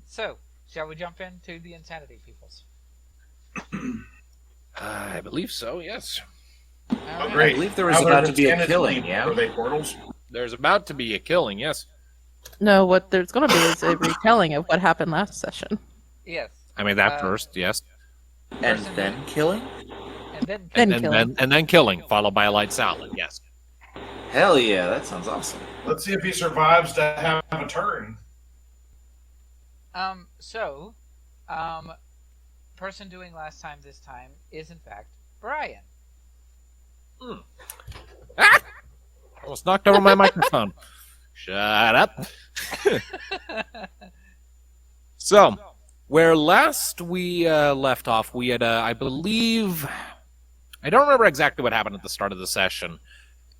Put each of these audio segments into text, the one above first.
So, shall we jump into the insanity, peoples? I believe so, yes. Right. Great. I believe there was about to be a killing, yeah? Are they portals? There's about to be a killing, yes. No, what there's going to be is a retelling of what happened last session. Yes. I mean, that first, yes. And then killing? And then And then killing, followed by a light salad, yes. Hell yeah, that sounds awesome. Let's see if he survives to have a turn. Person doing last time this time is in fact Brian. Ah! I almost knocked over my microphone. Shut up. So, where last we left off, we had, I believe... I don't remember exactly what happened at the start of the session,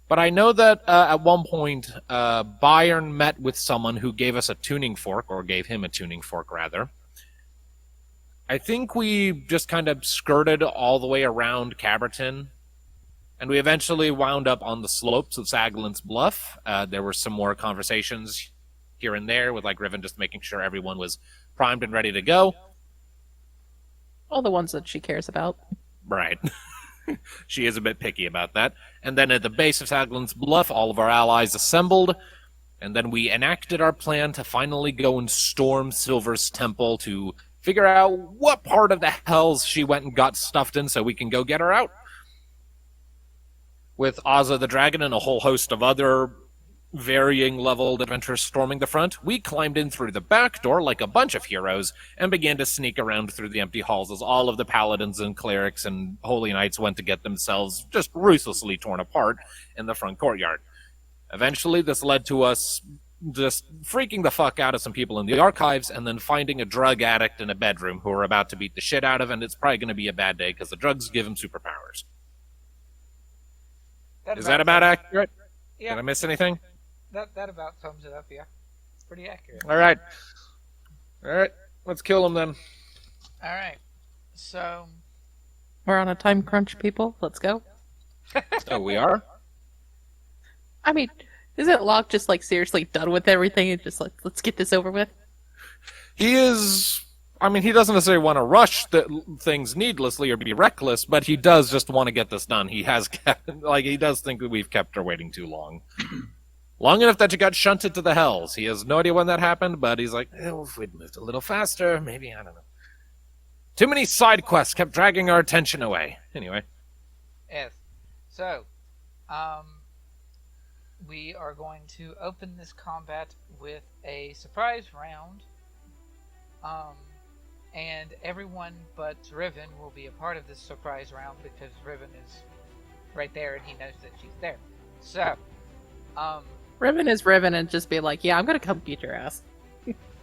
but I know that at one point, Byrn met with someone who gave us a tuning fork, or gave him a tuning fork, rather. I think we just kind of skirted all the way around Caberton, and we eventually wound up on the slopes of Saglins Bluff. There were some more conversations here and there with, like, Riven just making sure everyone was primed and ready to go. All the ones that she cares about. Right. She is a bit picky about that. And then at the base of Saglins Bluff, all of our allies assembled, and then we enacted our plan to finally go and storm Silver's temple to figure out what part of the hells she went and got stuffed in so we can go get her out. With Ozza the Dragon and a whole host of other varying leveled adventurers storming the front, we climbed in through the back door like a bunch of heroes and began to sneak around through the empty halls as all of the paladins and clerics and holy knights went to get themselves just ruthlessly torn apart in the front courtyard. Eventually, this led to us just freaking the fuck out of some people in the archives and then finding a drug addict in a bedroom who we're about to beat the shit out of, and it's probably going to be a bad day because the drugs give him superpowers. Is that about accurate? Yeah. Did I miss anything? That about sums it up, yeah. Pretty accurate. Alright, let's kill him then. Alright. So... We're on a time crunch, people. Let's go. Oh, we are? I mean, isn't Locke just, like, seriously done with everything and just, like, let's get this over with? He is... I mean, he doesn't necessarily want to rush things needlessly or be reckless, but he does just want to get this done. He has kept... Like, he does think that we've kept her waiting too long. Long enough that you got shunted to the hells. He has no idea when that happened, but he's like, oh, if we'd moved a little faster, maybe, I don't know. Too many side quests kept dragging our attention away. Anyway. Yes. So, we are going to open this combat with a surprise round. And everyone but Riven will be a part of this surprise round because Riven is right there and he knows that she's there. So, Riven is Riven and just be like, yeah, I'm gonna come beat your ass.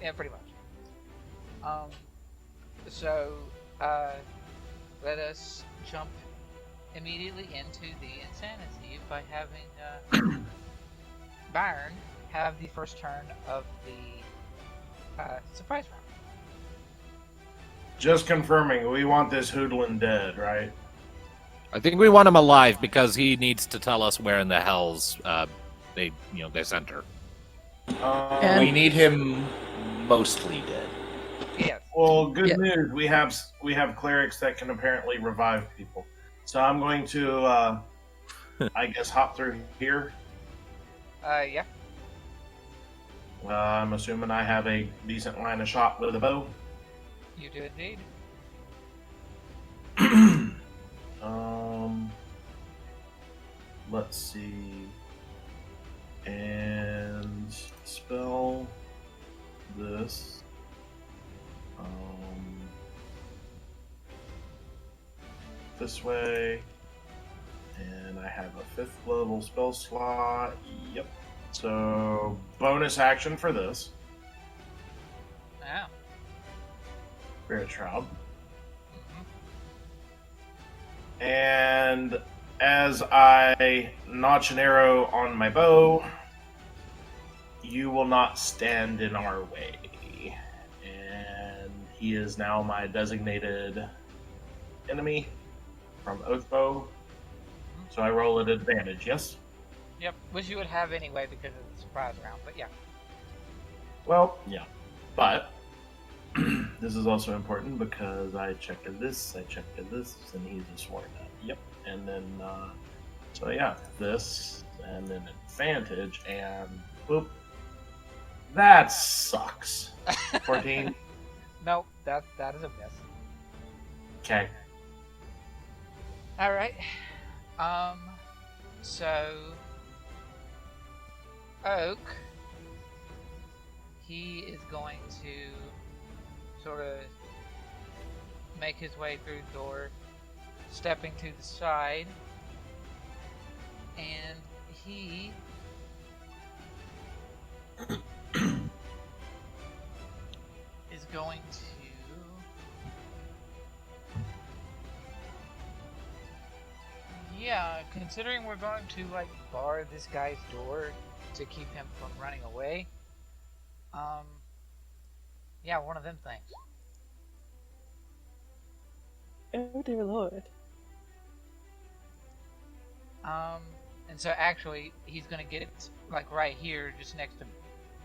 yeah, pretty much. Let us jump immediately into the insanity by having Byrn have the first turn of the surprise round. Just confirming, we want this hoodlum dead, right? I think we want him alive because he needs to tell us where in the hells they sent her. We need him mostly dead. Yes. Well, good news. We have clerics that can apparently revive people. So I'm going to, I guess, hop through here. Yeah. I'm assuming I have a decent line of shot with a bow. You do indeed. Let's see. And spell this. This way. And I have a 5th level spell slot. Yep. So, bonus action for this. Yeah. Spirit Shroud. And as I notch an arrow on my bow, you will not stand in our way. And he is now my designated enemy from Oathbow. So I roll at advantage, yes? Yep, which you would have anyway because of the surprise round, but yeah. Well, yeah. But this is also important because I checked at this, and he's a sworn at. Yep. And then, so yeah, this, and then advantage, and boop. That sucks. 14? Nope, that is a miss. Okay. Alright. So Oak, he is going to sort of make his way through the door, stepping to the side, and he is going to considering we're going to like bar this guy's door to keep him from running away. Yeah, one of them things. Oh dear lord. And so actually he's gonna get it like right here, just next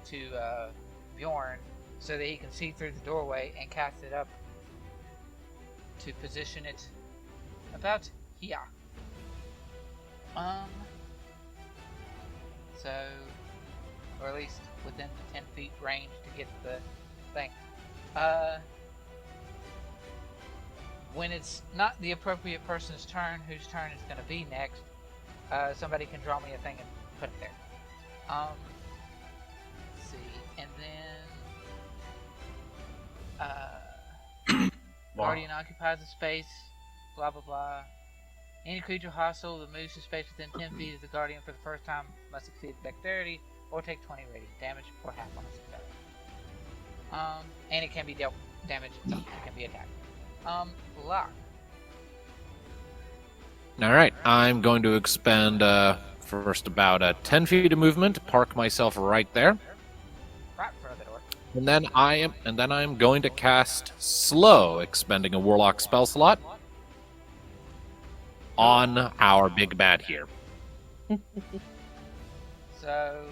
to Bjorn, so that he can see through the doorway and cast it up to position it about here. So, or at least within the 10 feet range to get the thing. When it's not the appropriate person's turn, whose turn it's going to be next, somebody can draw me a thing and put it there. Let's see, and then Guardian occupies the space, blah blah blah. Any creature hostile that moves to space within 10 feet of the Guardian for the first time must succeed dexterity or take 20 radiant damage or half on a success. And it can be dealt damage itself. It can be attacked. Locke. Alright, I'm going to expend first about 10 feet of movement, park myself right there. Right in front of the door. And then I am going to cast Slow, expending a Warlock spell slot on our big bad here. So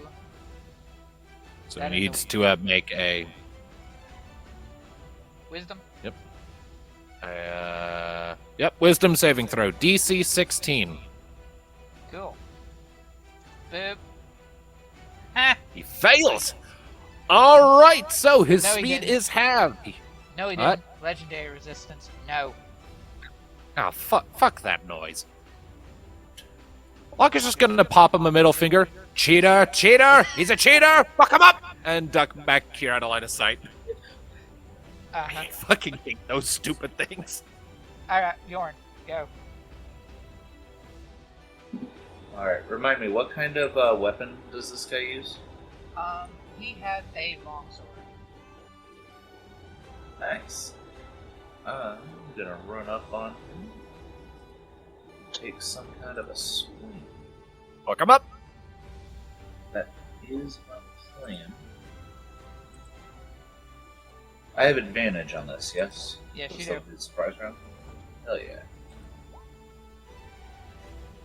it needs to make a wisdom. Wisdom saving throw, DC 16. Cool. Boop. Ha! He fails. All right, so his No, he speed didn't. is halved. No, he What? didn't. Legendary resistance. No. Oh, fuck that noise. Locke is just gonna pop him a middle finger. Cheater! He's a cheater! Fuck him up! And duck back here out of line of sight. I fucking hate those stupid things. Alright, Bjorn, go. Alright, remind me, what kind of weapon does this guy use? He has a longsword. Nice. I'm gonna run up on him. Take some kind of a swing. Fuck him up! That is my plan. I have advantage on this, yes? Yes, you Looks do. like it's surprise round. Hell yeah.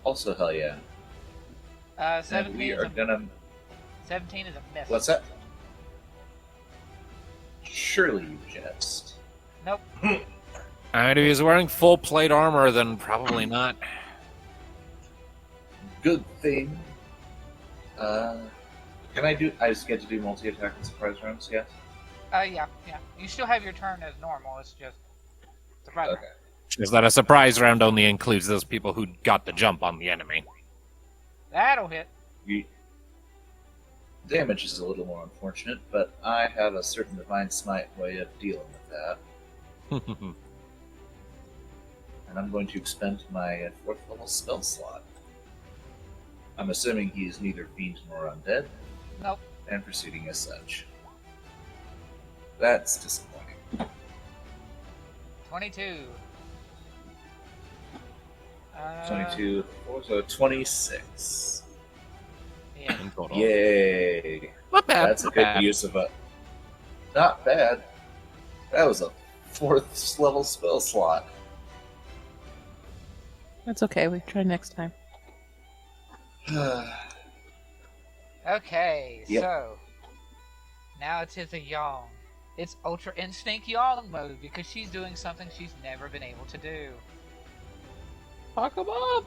Also, hell yeah. And 17 we is are a, gonna. 17 is a miss. What's that? Surely you jest. Nope. Alright, if he's wearing full plate armor, then probably not. Good thing. Can I do? I just get to do multi-attack and surprise rounds, yes? Yeah. You still have your turn as normal, it's just surprise. Okay. Is that a surprise round only includes those people who got the jump on the enemy? That'll hit. Damage is a little more unfortunate, but I have a certain divine smite way of dealing with that. And I'm going to expend my 4th level spell slot. I'm assuming he is neither fiend nor undead. Nope. And proceeding as such. That's disappointing. 22. 22, so 26. Yeah. In total. Yay! Not bad. That's a not good bad. use of it. Not bad. That was a 4th level spell slot. That's okay, we try next time. Okay, Yep. so now it is a Yong. It's Ultra Instinct Yong mode because she's doing something she's never been able to do. because she's doing something she's never been able to do. Fuck him up!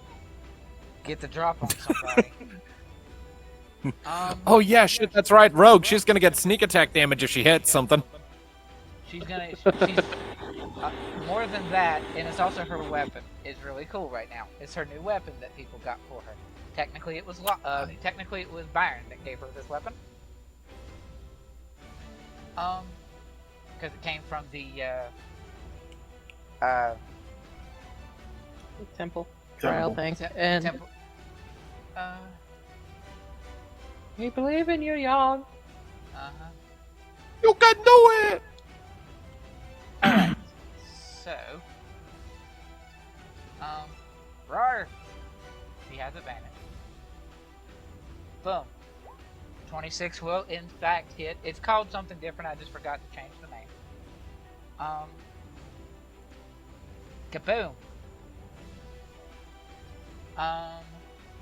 Get the drop on somebody. Oh yeah, shit, that's right. Rogue, she's gonna get sneak attack damage if she hits something. She's more than that, and it's also her weapon. It's really cool right now. It's her new weapon that people got for her. Technically, it was Byrn that gave her this weapon. Because it came from the Temple trial thing. And temple. we believe in you, Yong. You can do it! Alright. So, Rar. He has advantage. Boom. 26 will in fact hit. It's called something different. I just forgot to change the name. Kaboom.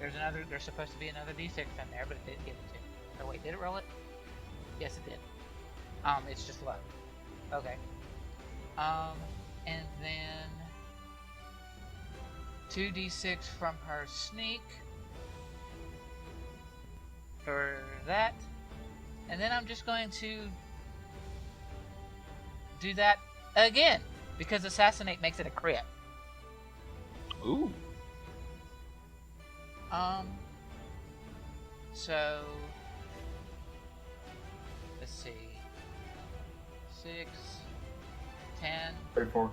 There's supposed to be another D6 in there, but it didn't give it to me. Oh wait, did it roll it? Yes, it did. It's just low. Okay. And then 2d6 from her sneak for that, and then I'm just going to do that again because assassinate makes it a crit. Ooh. So let's see. 6, 10. 34.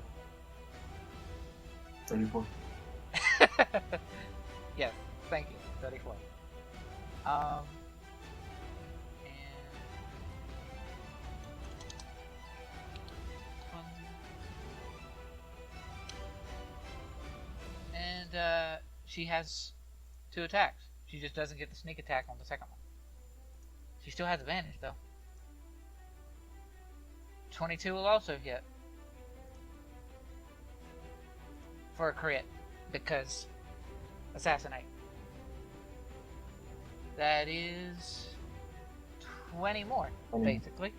34. Yes, thank you. 34. And she has 2 attacks. She just doesn't get the sneak attack on the second one. She still has advantage though. 22 will also hit for a crit because assassinate. That is 20 more, basically.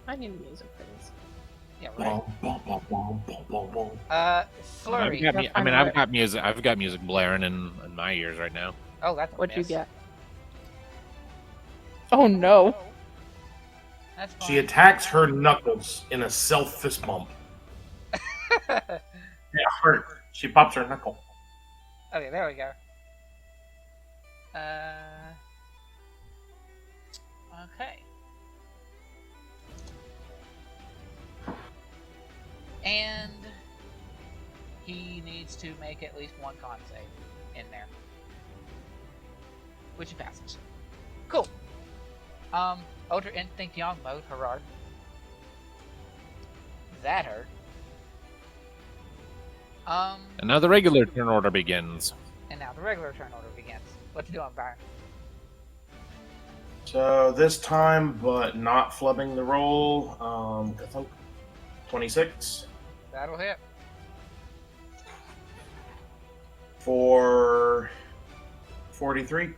I need music for this. Yeah, right. Flurry. I've got music. I've got music blaring in my ears right now. Oh, that's a What'd you miss. get? Oh no. That's fine. She attacks her knuckles in a self fist bump. It hurt. She pops her knuckle. Okay, there we go. Okay. And he needs to make at least 1 con save in there, which he passes. Cool. Ultra Instinct Yong mode, Herard. That hurt. And now the regular turn order begins. And now the regular turn order begins. What you doing, Byrn? So this time, but not flubbing the roll, 26 That'll hit. for 43.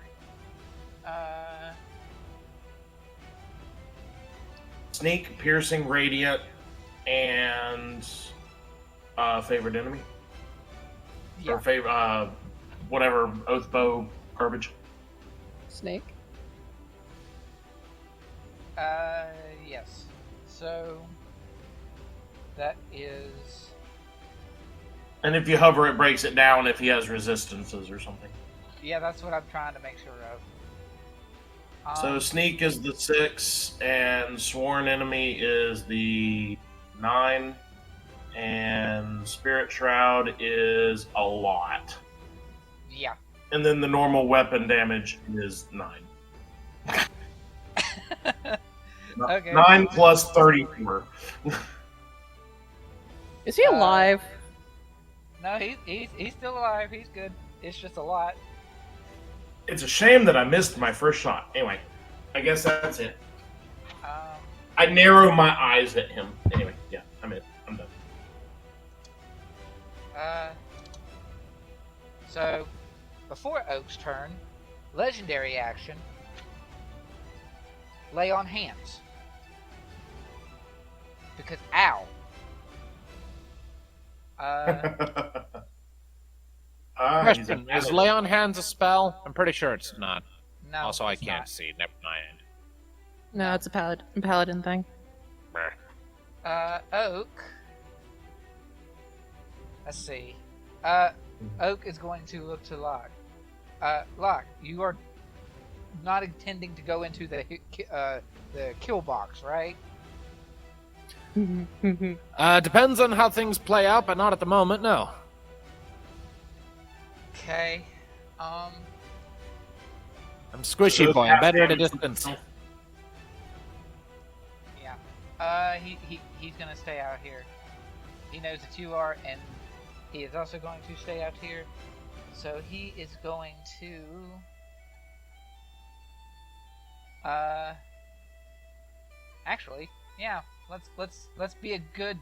Sneak, piercing, radiant, and favored enemy. Yeah. Or favor, whatever, oath bow garbage. Snake. Yes. So that is. And if you hover, it breaks it down if he has resistances or something. Yeah, that's what I'm trying to make sure of. So sneak is the 6, and sworn enemy is the 9, and spirit shroud is a lot. Yeah. And then the normal weapon damage is 9. Okay. 9 plus 34. Is he alive? No, he's still alive. He's good. It's just a lot. It's a shame that I missed my first shot. Anyway, I guess that's it. I narrow my eyes at him. Anyway, yeah, I'm it. I'm done. So before Oak's turn, legendary action, lay on hands. Because, ow. Question, is lay on hands a spell? I'm pretty sure it's not. No, Also, I it's can't not. see. Never mind. No, it's a paladin thing. Oak. Let's see. Oak is going to look to Locke. Locke, you are not intending to go into the kill box, right? Depends on how things play out, but not at the moment, no. Okay. I'm squishy boy. I'm better at a distance. Yeah. He's gonna stay out here. He knows that you are, and he is also going to stay out here. So he is going to actually, yeah, let's be a good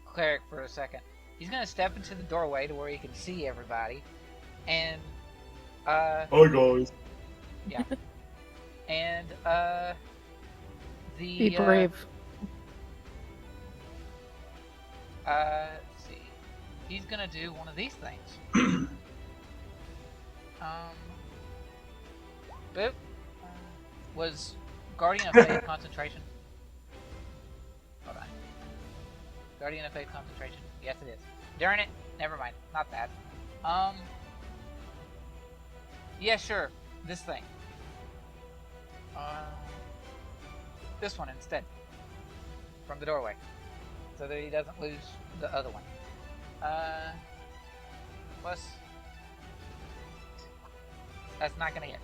cleric for a second. He's gonna step into the doorway to where he can see everybody. And Hi guys. yeah. And Be brave. Let's see. He's gonna do one of these things. Boop. Was Guardian of Faith concentration? Hold on. Guardian of Faith concentration. Yes, it is. Darn it. Never mind. Not that. Yeah, sure. This thing. This one instead. From the doorway. So that he doesn't lose the other one. Plus... That's not gonna hit.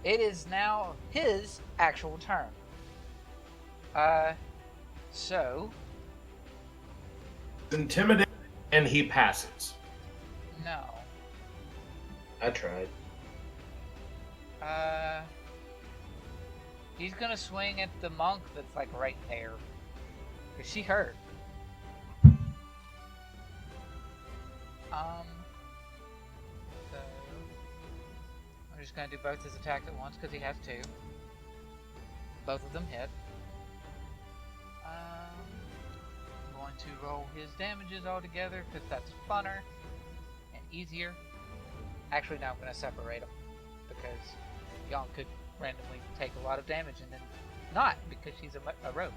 It is now his actual turn. So... Intimidate, and he passes. No. I tried. He's gonna swing at the monk that's like right there. Cause she hurt. So I'm just gonna do both his attacks at once because he has two. Both of them hit. I'm going to roll his damages all together because that's funner and easier. Actually, now I'm gonna separate them because Yong could randomly take a lot of damage and then not because she's a rogue.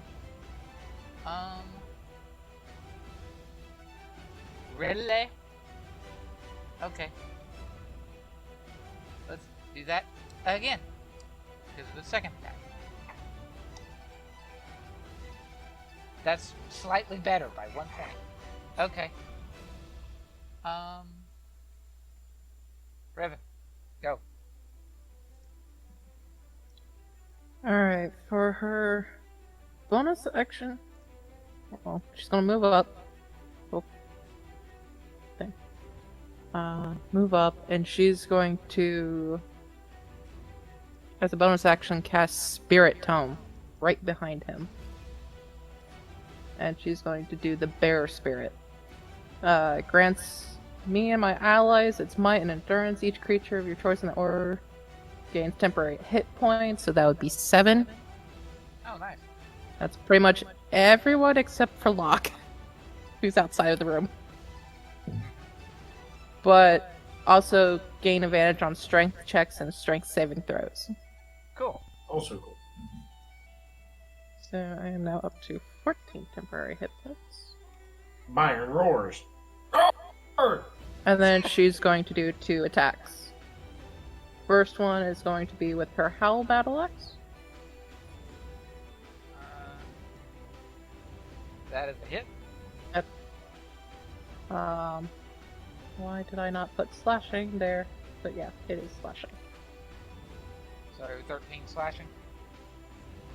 Really? Okay. Let's do that again. Because of the second attack. That's slightly better by 1 point. Okay. Riven, go. Alright, for her bonus action, well, she's gonna move up. Oh. Thing. Move up, and she's going to, as a bonus action, cast Spirit Tome right behind him. And she's going to do the Bear Spirit. Grants me and my allies its might and endurance. Each creature of your choice in the order gains temporary hit points, so that would be 7. Oh, nice. That's pretty much everyone except for Locke, who's outside of the room. But also gain advantage on strength checks and strength saving throws. Cool. Also cool. So I am now up to 14 temporary hit points. Byrn roars. And then she's going to do 2 attacks. First one is going to be with her Howl Battle Axe. That is a hit. Yep. Why did I not put slashing there? But yeah, it is slashing. So 13 slashing.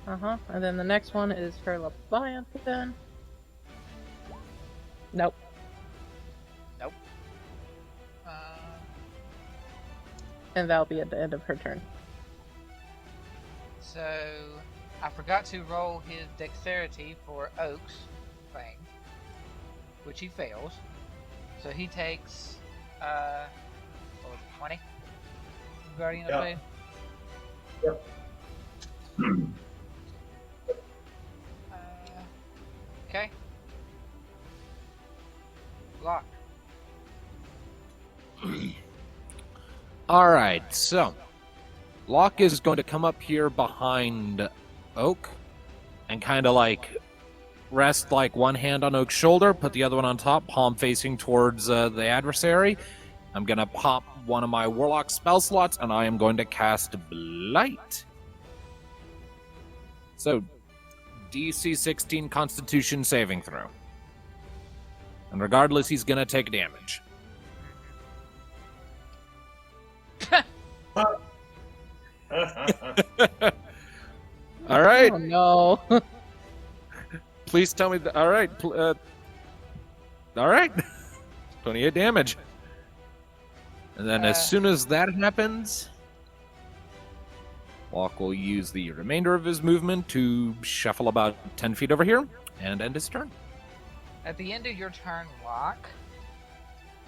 Uh-huh. And then the next one is her Leviathan. Nope. Nope. And that'll be at the end of her turn. So I forgot to roll his dexterity for Oak's thing, which he fails. So he takes, what was it, 20? Guardian Yep. of Blade? Yep. Okay. Locke. Alright, so Locke is going to come up here behind Oak and kind of like rest like one hand on Oak's shoulder, put the other one on top, palm facing towards the adversary. I'm going to pop one of my Warlock spell slots and I am going to cast Blight. So, DC 16 Constitution saving throw. And regardless, he's going to take damage. All right. Oh no. Please tell me. All right. All right. 28 damage. And then as soon as that happens, Locke will use the remainder of his movement to shuffle about 10 feet over here and end his turn. At the end of your turn, Locke,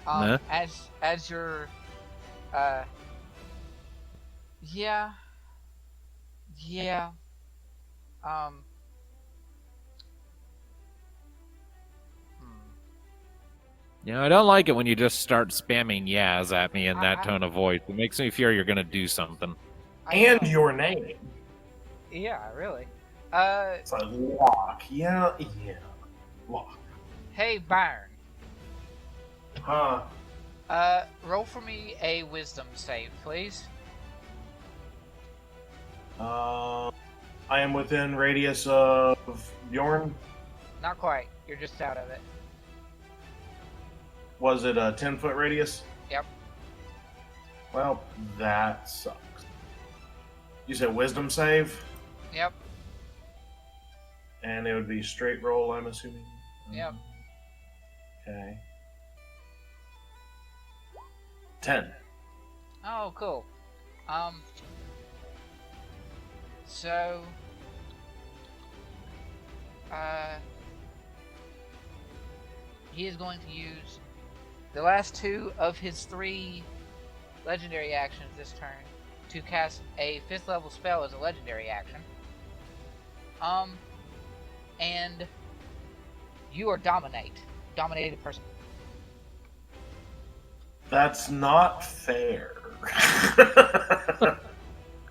Huh? as your, yeah, Yeah, I don't like it when you just start spamming "yas" at me in that I- tone of voice. It makes me fear you're going to do something. And your name. yeah, really. It's like Locke. Yeah. Locke. Hey, Byrn, Huh. roll for me a wisdom save, please. I am within radius of Bjorn. Not quite. You're just out of it. Was it a 10-foot radius? Yep. Well, that sucks. You said wisdom save? Yep. And it would be straight roll, I'm assuming? Yep. Okay. 10. Oh, cool. So, he is going to use the last two of his 3 legendary actions this turn to cast a 5th level spell as a legendary action. And you are dominated person. That's not fair.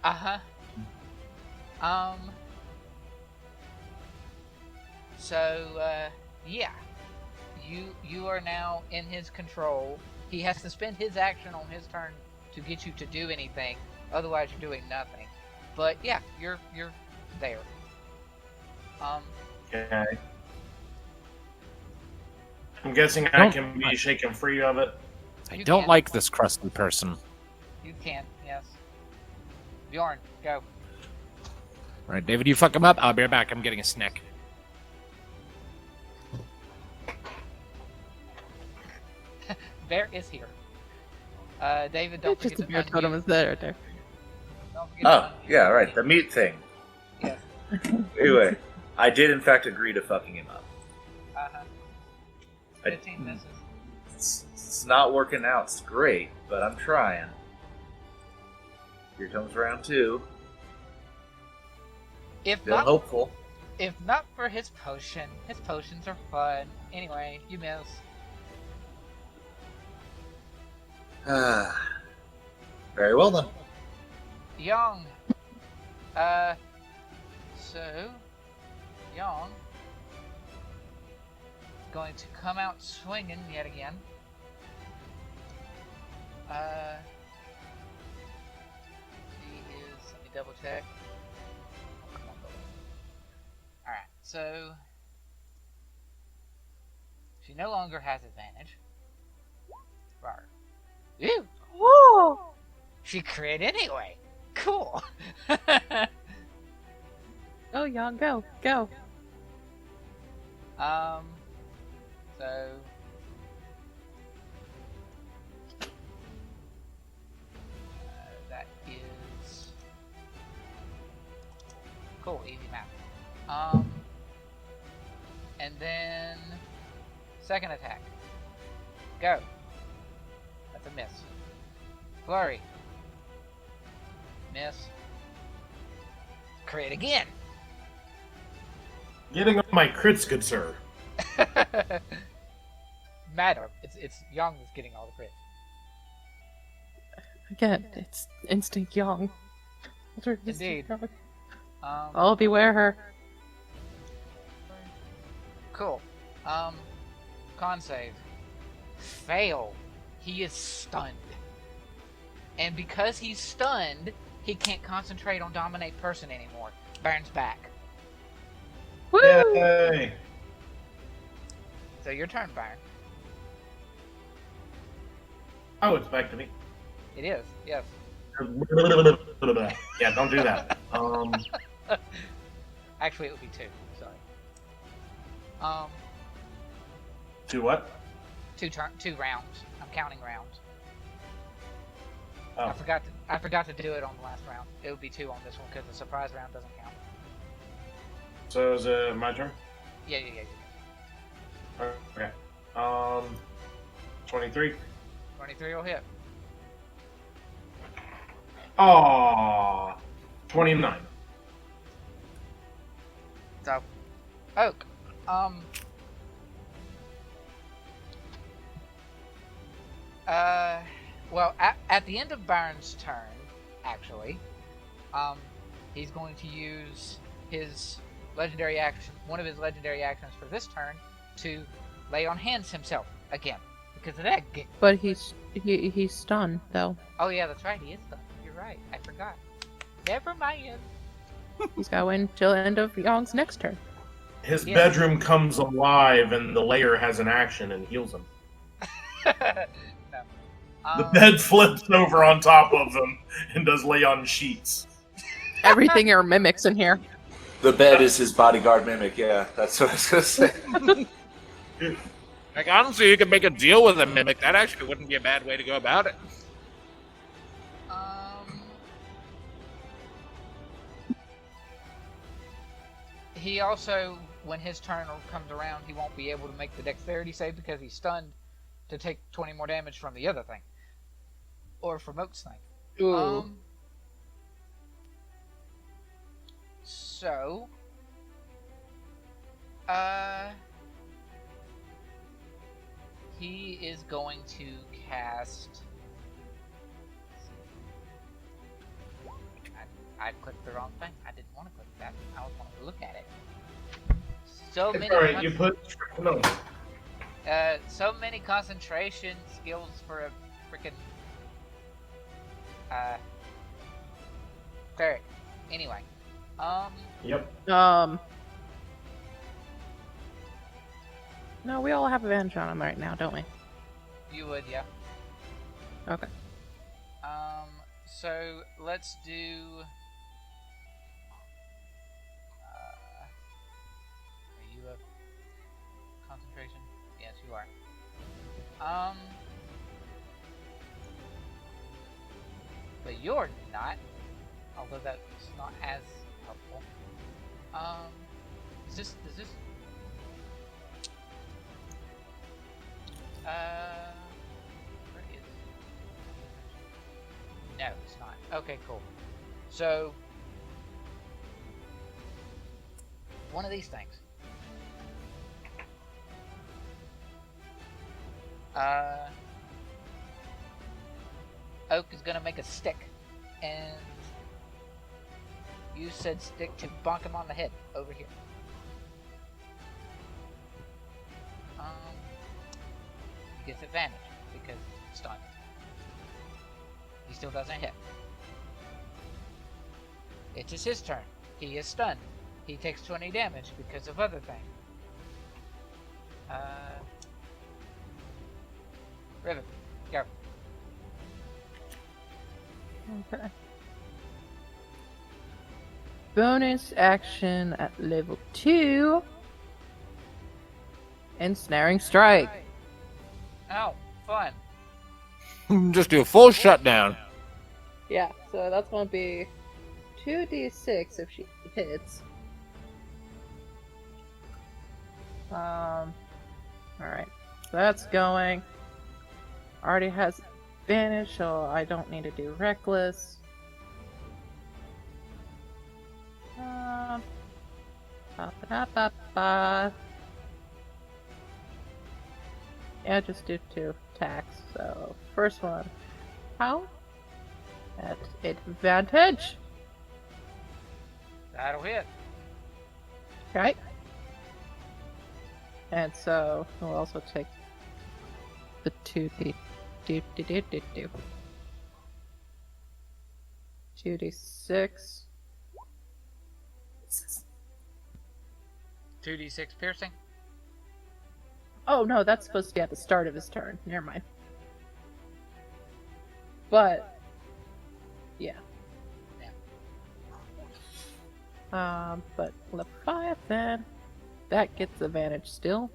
Uh-huh. So, yeah. You are now in his control. He has to spend his action on his turn to get you to do anything. Otherwise, you're doing nothing. But yeah, you're there. Okay. I'm guessing I can be shaken free of it. I You don't can't. like this crusty person. You can, yes. Bjorn, go. All right, David, you fuck him up. I'll be right back. I'm getting a snack. Bear is here. David, don't It's just forget a bear to totem unmute. is there right there. Don't forget Oh, to unmute. yeah, right. The meat thing. Yes. Anyway, I did in fact agree to fucking him up. Uh-huh. I- 15 misses. It's not working out. It's great, but I'm trying. Here comes round 2. If Feeling not, hopeful. if not for his potions are fun. Anyway, you miss. Very well then. Young. So Young going to come out swinging yet again. He is. Let me double check. All right. So she no longer has advantage. Right. Ew. Whoa! She crit anyway. Cool. Oh, y'all, go, go. So that is cool, easy math. And then second attack. Go. That's a miss. Flurry. Miss. Crit again. Getting on my crits, good sir. Matter. It's Young that's getting all the crits. Again, it's Instinct Young. Indeed. I'll beware her. Cool. Con save. Fail. He is stunned. And because he's stunned, he can't concentrate on dominate person anymore. Byrn's back. Woo! Yay! So your turn, Byrn. Oh, it's back to me. It is, yes. Yeah, don't do that. Actually, it would be 2. Sorry. To what? 2 rounds. I'm counting rounds. Oh. I forgot to do it on the last round. It would be 2 on this one because the surprise round doesn't count. So is it my turn? Yeah. Okay. 23. 23 will hit. Aww. 29. So, Oak. Well, at the end of Byrn's turn, actually, he's going to use his legendary action, one of his legendary actions for this turn, to lay on hands himself again because of that. But he's stunned though. Oh yeah, that's right. He is stunned. You're right. I forgot. Never mind. He's got to wait until the end of Young's next turn. His Yeah. bedroom comes alive and the layer has an action and heals him. No. The bed flips over on top of him and does lay on sheets. Everything are mimics in here. The bed is his bodyguard mimic. Yeah, that's what I was gonna say. Like, honestly, you could make a deal with a mimic. That actually wouldn't be a bad way to go about it. He also, when his turn comes around, he won't be able to make the dexterity save because he's stunned to take 20 more damage from the other thing. Or from Oak's thing. Ooh. So, he is going to cast. I clicked the wrong thing. I didn't want to click that. I was wanting to look at it. So many. Alright, you put... No. So many concentration skills for a freaking cleric. Anyway, Yep. No, we all have advantage on him right now, don't we? you would, yeah. Okay. So let's do. Are you a concentration? Yes, you are. But you're not. Although that's not as helpful. Is this? Where is? No, it's not. Okay, cool. So, one of these things. Oak is gonna make a stick, and use said stick to bonk him on the head over here. He gets advantage because it's stunned. He still doesn't hit. It is his turn. He is stunned. He takes 20 damage because of other things. Riven, go. Okay. Bonus action at level 2. Ensnaring Strike. Oh, fun. Just do a full shutdown. Yeah, so that's going to be 2d6 if she hits. Alright. So that's going already has advantage, so I don't need to do reckless. Yeah, just do 2 attacks. So, first one. How? At advantage. That'll hit. Right? And so, we'll also take the 2d. 2d6. 2d6 piercing. Oh no, that's supposed to be at the start of his turn. Never mind. But yeah. But Leviathan, that gets advantage still.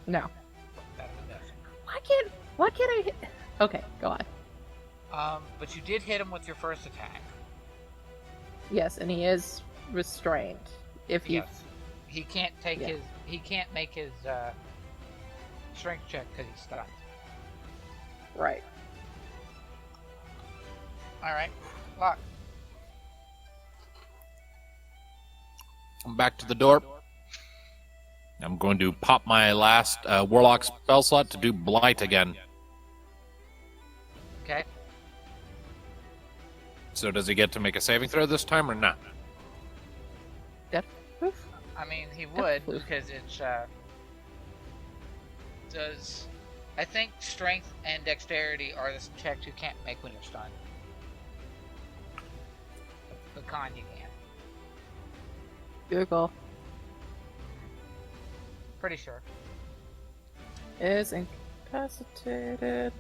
No. Why can't I hit? Okay, go on. But you did hit him with your first attack. Yes, and he is restrained. If you Yes. He can't take Yeah. he can't make his strength check because he's stunned. right. Alright. Locke. I'm back to the door. I'm going to pop my last Warlock spell slot to do Blight again. Okay. So does he get to make a saving throw this time or not? Death proof? I mean, he would Absolutely. because it's does. I think strength and dexterity are the checks you can't make when you're stunned. But con you can. Google Pretty sure. is incapacitated.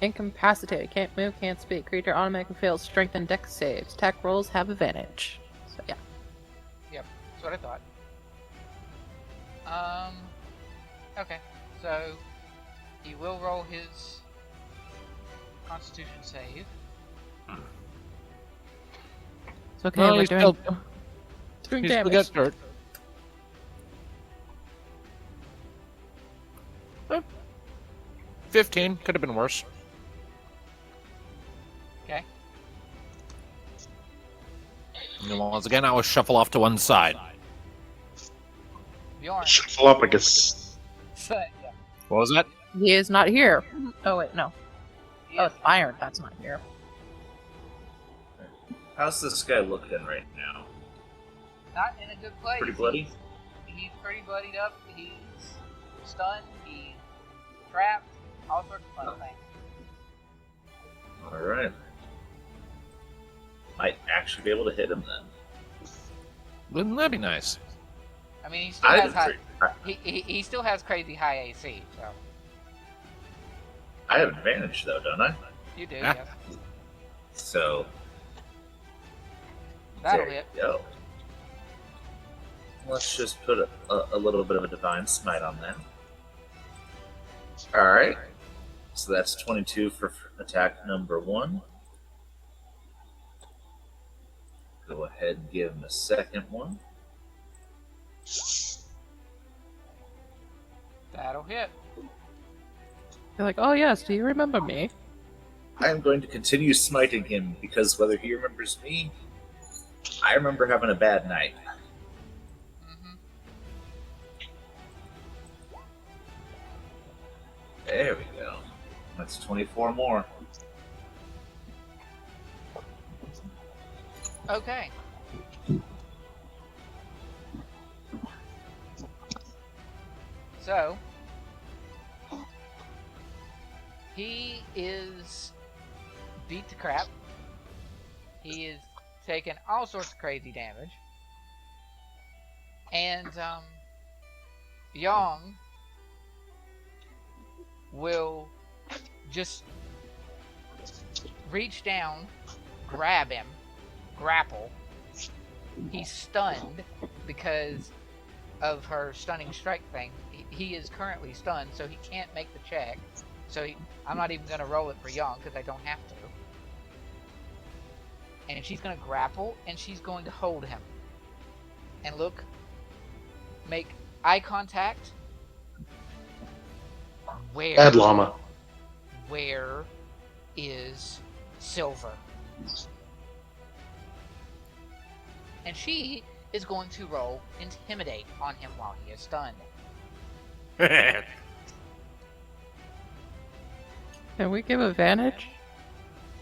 Incapacitated. Can't move, can't speak. Creature automatically fails strength and dex saves. Attack rolls have advantage. So yeah. Yep, that's what I thought. Okay, so he will roll his Constitution save. It's okay, Well, we're he's doing still, doing he still damage. gets hurt. 15 could have been worse. Okay. And once again, I will shuffle off to one side. Bjorn. Shuffle up like a. So, yeah. What was that? He is not here. Oh wait, no. Oh, it's Iron. That's not here. How's this guy looking right now? Not in a good place. Pretty bloody? He's pretty bloodied up. He's stunned. He's trapped. All sorts of fun things. Alright. Might actually be able to hit him then. Wouldn't that be nice? I mean, he still I has high. have, He still has crazy high AC. So I have advantage though, don't I? you do. Ah. Yes. So That'll there hit. you go. Let's just put a little bit of a divine smite on that. Alright. So that's 22 for attack number 1. Go ahead and give him a second one. That'll hit. You're like, oh yes, do you remember me? I am going to continue smiting him because whether he remembers me, I remember having a bad night. Mm-hmm. There we go. That's 24 more. Okay. So he is beat to crap. He is taking all sorts of crazy damage. And Yong will just reach down, grab him, grapple. He's stunned because of her stunning strike thing. He is currently stunned, so he can't make the check. So I'm not even going to roll it for Yong because I don't have to. And she's going to grapple, and she's going to hold him. And look make eye contact. Bad llama. Where is Silver? And she is going to roll Intimidate on him while he is stunned. Can we give advantage?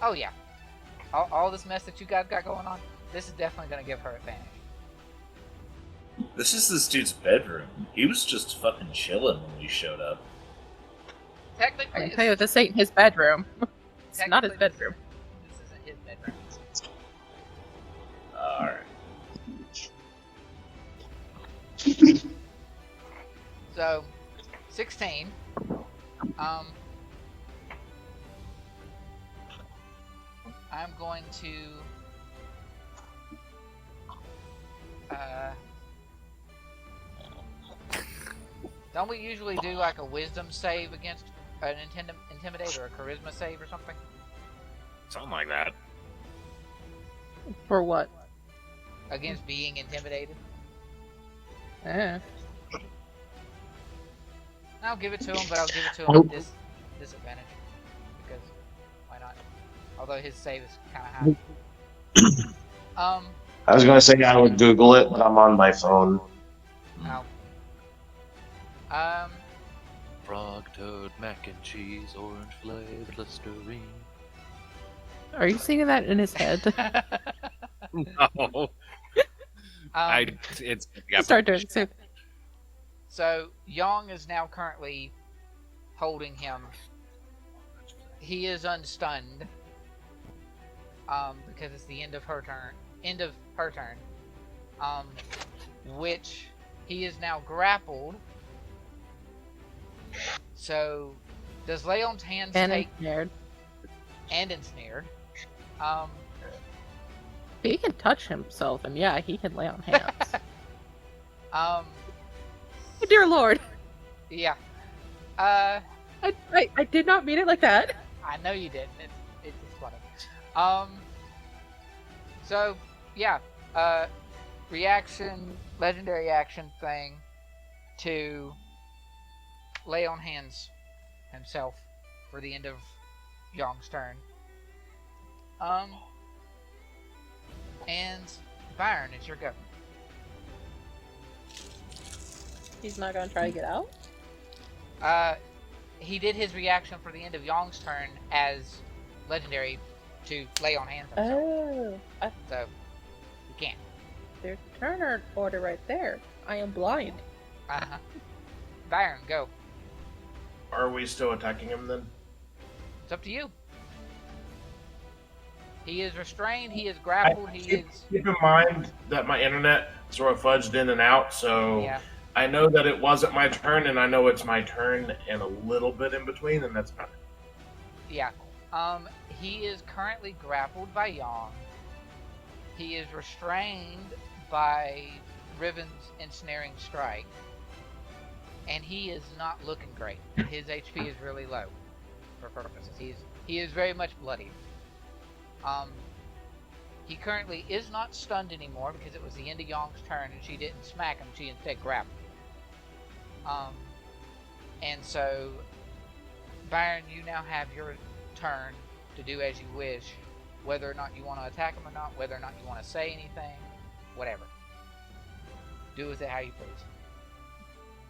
Oh yeah. All this mess that you guys got going on, this is definitely going to give her advantage. This is this dude's bedroom. He was just fucking chilling when we showed up. I Technically, can tell you, this ain't his bedroom. It's not his bedroom. This isn't his bedroom. Alright. So, 16. I'm going to don't we usually do like a wisdom save against an intimidate or a charisma save or something? Something like that. For what? Against being intimidated? Eh. I'll give it to him, but I'll give it to him with disadvantage. Because, why not? Although his save is kind of high. I was going to say I would Google it, but I'm on my phone. Oh. Frog, toad, mac and cheese, orange flavored Listerine. Are you singing that in his head? No. It's Start doing it soon. So, Yong is now currently holding him. He is unstunned. Because it's the end of her turn. Which he is now grappled. So, does Leon's hands And take... ensnared. And ensnared. He can touch himself, and yeah, he can lay on hands. Dear Lord! Yeah. I did not mean it like that. I know you didn't. It's just funny. So, yeah. Reaction, legendary action thing to lay on hands himself for the end of Yong's turn. And Byrn, it's your go. He's not gonna try to get out? He did his reaction for the end of Yong's turn as legendary to lay on hands himself. Oh. So, you can't. There's a turn order right there. I am blind. Uh-huh. Byrn, go. Are we still attacking him then? It's up to you. He is restrained, he is grappled, Keep in mind that my internet sort of fudged in and out, so Yeah. I know that it wasn't my turn, and I know it's my turn and a little bit in between, and that's fine. Yeah. He is currently grappled by Yong. He is restrained by Riven's ensnaring strike. And he is not looking great. His HP is really low for purposes. He is very much bloodied. He currently is not stunned anymore because it was the end of Yong's turn and she didn't smack him, she instead grabbed him. And so, Byrn, you now have your turn to do as you wish, whether or not you want to attack him or not, whether or not you want to say anything, whatever. Do with it how you please.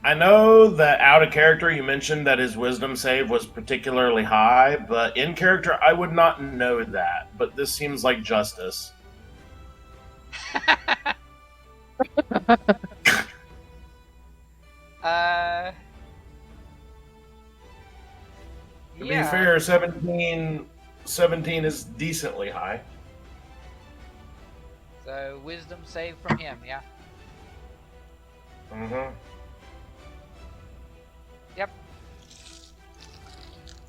I know that out of character you mentioned that his wisdom save was particularly high, but in character I would not know that. But this seems like justice. To be fair, 17 is decently high. So, wisdom save from him, yeah? Mm-hmm. Yep.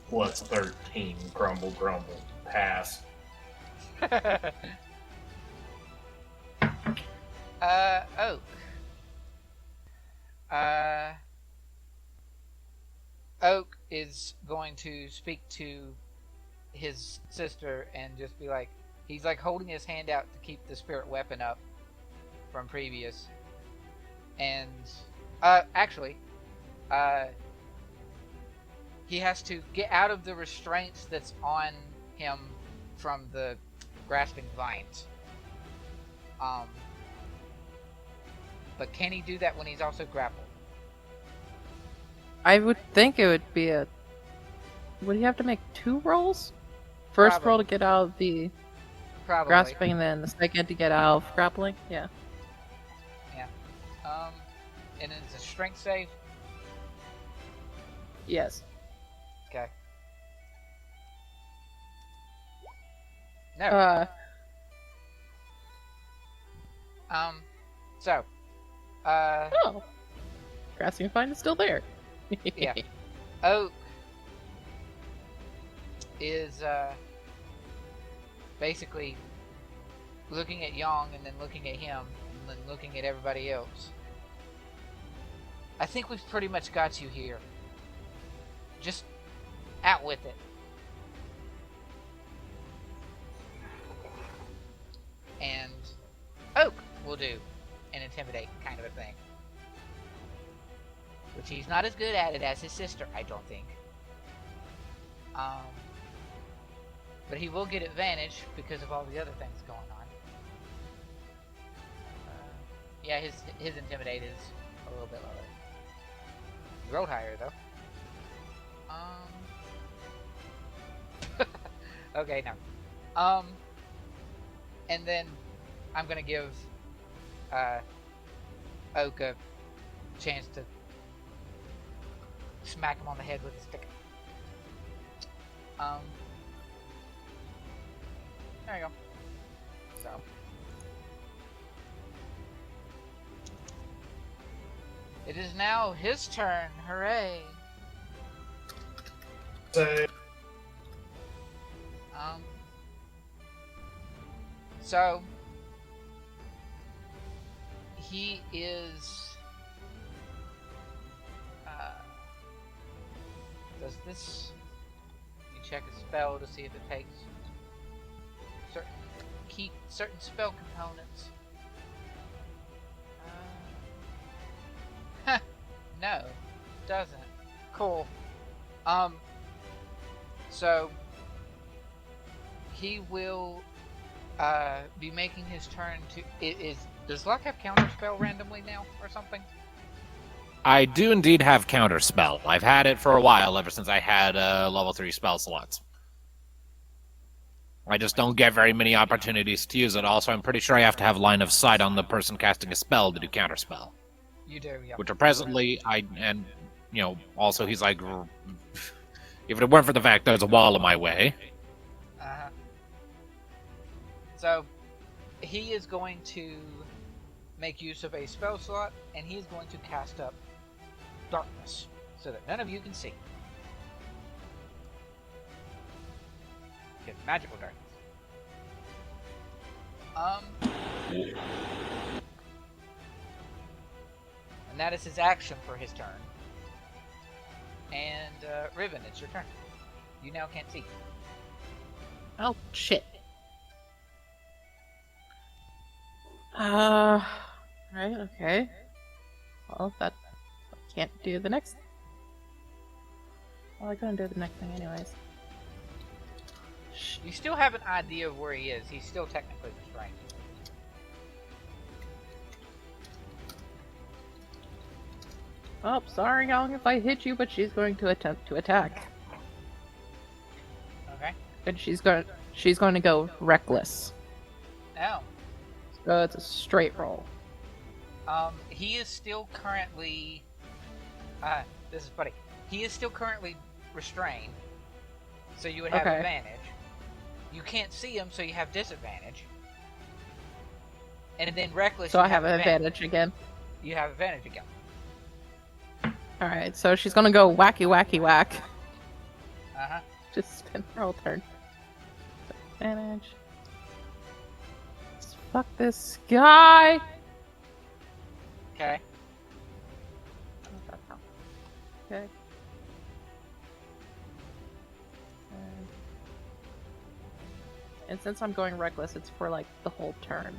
Plus 13. Grumble, grumble. Pass. Oak. Oak is going to speak to his sister and just be like, he's like holding his hand out to keep the spirit weapon up from previous. And Actually, he has to get out of the restraints that's on him from the grasping vines. But can he do that when he's also grappled? I would think it would be a. Would he have to make 2 rolls? First roll to get out of the Probably. grasping, and then the second to get out of grappling? Yeah. Yeah. And it's a strength save? Yes. Okay. No. So. Oh. Grasping vine is still there. Yeah. Oak is basically looking at Yong and then looking at him and then looking at everybody else. I think we've pretty much got you here. Just out with it. And Oak will do an intimidate kind of a thing. Which he's not as good at it as his sister, I don't think. But he will get advantage because of all the other things going on. Yeah, his intimidate is a little bit lower. He rolled higher though. Okay, no. And then I'm gonna give Oak a chance to smack him on the head with a stick. There you go. So. It is now his turn. Hooray. Say, So he is does this, you check a spell to see if it takes certain spell components. No, doesn't. Cool. So he will be making his turn to. Does Locke have counterspell randomly now or something? I do indeed have counterspell. I've had it for a while, ever since I had level 3 spell slots. I just don't get very many opportunities to use it. Also, I'm pretty sure I have to have line of sight on the person casting a spell to do counterspell. You do, yeah. Which are presently, also he's like, if it weren't for the fact there's a wall in my way. Uh-huh. So, he is going to make use of a spell slot, and he's going to cast up darkness, so that none of you can see. Get magical darkness. And that is his action for his turn. And, Riven, it's your turn. You now can't see. Oh, shit. Right, okay. Well, I can't do the next. Well, I couldn't do the next thing anyways. You still have an idea of where he is. He's still technically restrained. Oh, sorry, Young, if I hit you, but she's going to attempt to attack. Okay. And she's going to go reckless. Oh. So it's a straight roll. He is still currently. This is funny. He is still currently restrained, so you would have advantage. You can't see him, so you have disadvantage. And then reckless. So I have an advantage again. You have advantage again. Alright, so she's gonna go wacky, wacky, whack. Uh-huh. Just spin her whole turn. Advantage. Just fuck this guy! Okay. Okay. And since I'm going reckless, it's for like the whole turn.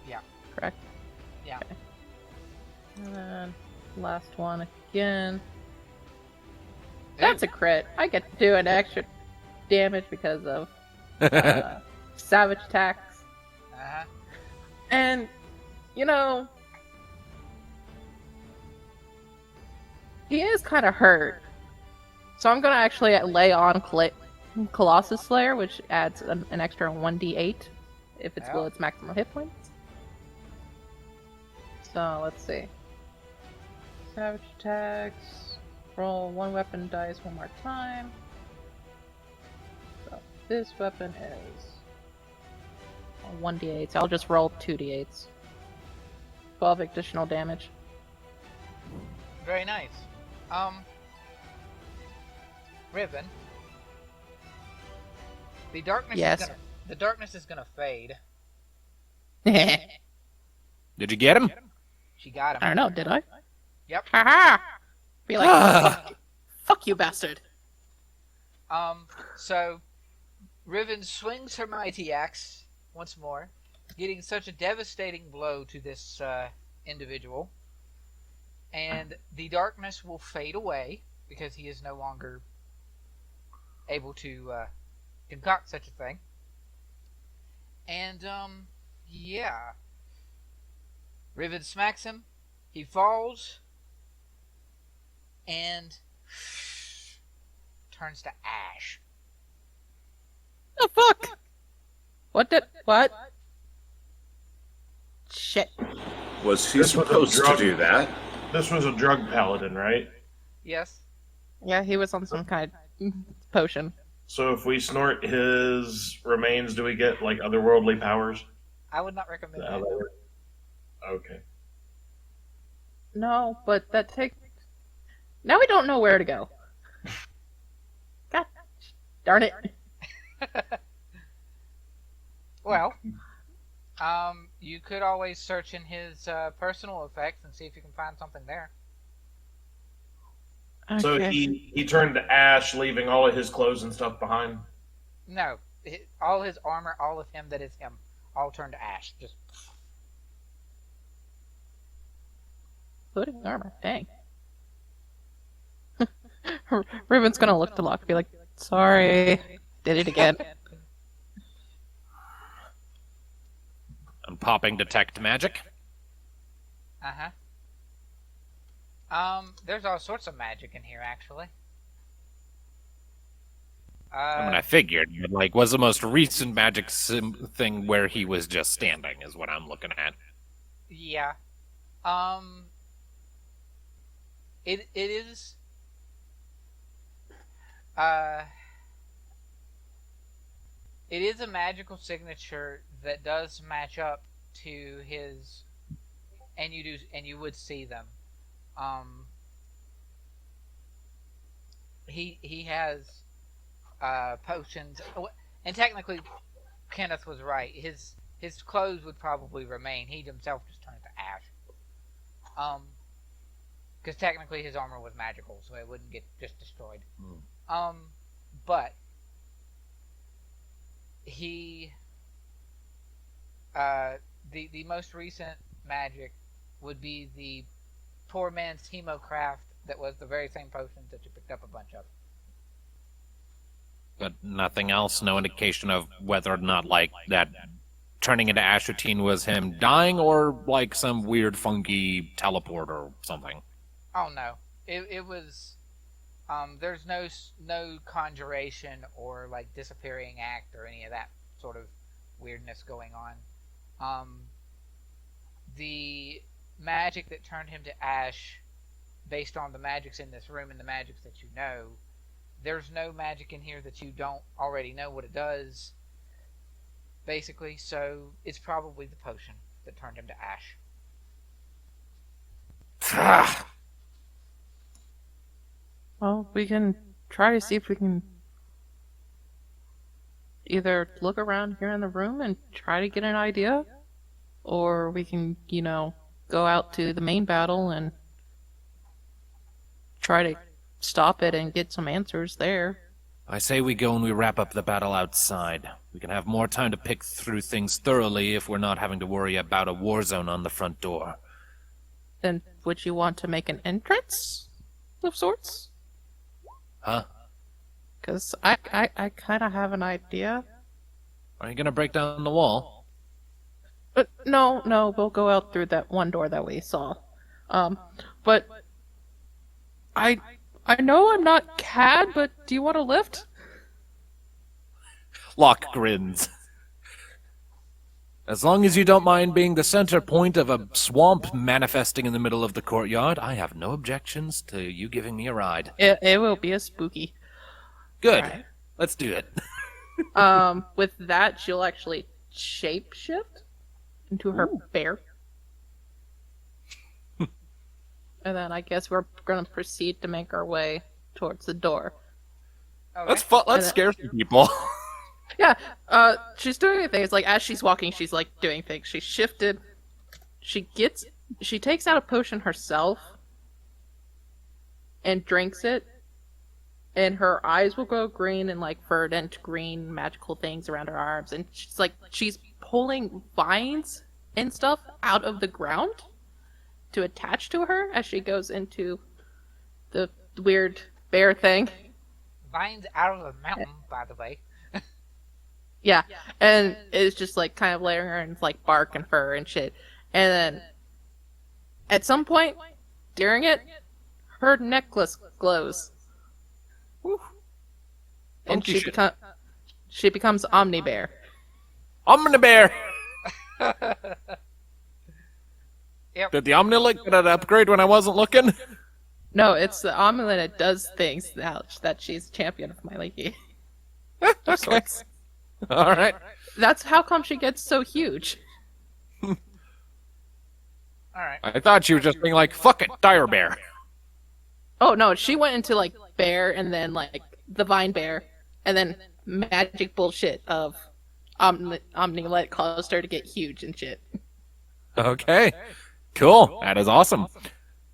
Yeah. Correct? Yeah. Okay. And then last one again. That's a crit. I get to do an extra damage because of savage attacks. Uh-huh. And, you know, he is kind of hurt. So I'm going to actually lay on Colossus Slayer, which adds an extra 1d8 if it's below its maximum hit points. So, let's see. Savage attacks. Roll one weapon dice one more time. So, this weapon is 1d8, so I'll just roll 2d8s. 12 additional damage. Very nice. Riven. The darkness is gonna fade. Did you get him? She got him. I don't know, did I? Yep. Haha! Be like, fuck you, bastard. So, Riven swings her mighty axe once more, getting such a devastating blow to this individual, and the darkness will fade away because he is no longer able to concoct such a thing. And yeah, Riven smacks him. He falls and turns to ash. The fuck? What? Shit. Was he supposed to do that? This was a drug paladin, right? Yes. Yeah, he was on some kind of potion. So if we snort his remains, do we get, like, otherworldly powers? I would not recommend How that. that works? Okay. No, but that takes... Now we don't know where to go. God darn it. Well, you could always search in his personal effects and see if you can find something there. Okay. So he turned to ash, leaving all of his clothes and stuff behind? No, all his armor, all of him that is him, all turned to ash. Just Including armor, dang. Riven's gonna look to Locke and be like, sorry, did it again. I'm popping detect magic. uh-huh. There's all sorts of magic in here, actually. I mean, I figured, but, like, was the most recent magic thing where he was just standing is what I'm looking at. Yeah. It is. It is a magical signature that does match up to his, and you would see them. He has potions, and technically, Kenneth was right. His clothes would probably remain. He himself just turned to ash. Because technically his armor was magical, so it wouldn't get just destroyed. But he, the most recent magic would be the poor man's hemocraft that was the very same potions that you picked up a bunch of. But nothing else, no indication of whether or not, like, that turning into ash routine was him dying or, like, some weird funky teleport or something. Oh no, it was. There's no conjuration or like disappearing act or any of that sort of weirdness going on. The magic that turned him to ash, based on the magics in this room and the magics that you know, there's no magic in here that you don't already know what it does. Basically, so it's probably the potion that turned him to ash. Well, we can try to see if we can either look around here in the room and try to get an idea, or we can, go out to the main battle and try to stop it and get some answers there. I say we go and we wrap up the battle outside. We can have more time to pick through things thoroughly if we're not having to worry about a war zone on the front door. then would you want to make an entrance of sorts? Huh? Because I kind of have an idea. Are you gonna break down the wall? But no, we'll go out through that one door that we saw. But I know I'm not CAD, but do you want a lift? Locke grins. As long as you don't mind being the center point of a swamp manifesting in the middle of the courtyard, I have no objections to you giving me a ride. It will be a spooky. Good. Right. Let's do it. With that, she'll actually shapeshift into her bear. And then I guess we're gonna proceed to make our way towards the door. Okay. Let's scare some people. Yeah, she's doing things, like, as she's walking, she's, like, doing things. She shifted, she takes out a potion herself, and drinks it, and her eyes will go green and, like, verdant green magical things around her arms, and she's pulling vines and stuff out of the ground to attach to her as she goes into the weird bear thing. Vines out of the mountain, by the way. Yeah, and it's just, like, kind of layering her in, like, bark and fur and shit. And then, at some point, during it, her necklace glows. Woo. And Funky she becomes Omni-Bear. Omni-Bear! Yep. Did the Omni-Link get an upgrade when I wasn't looking? No, it's the Omni that does things now that she's champion of my league. Of sorts. Alright. That's how come she gets so huge. Alright. I thought you were just being like, fuck it, Dire Bear. Oh no, she went into, like, bear and then, like, the vine bear and then magic bullshit of Omni-Let caused her to get huge and shit. Okay. Cool. That is awesome.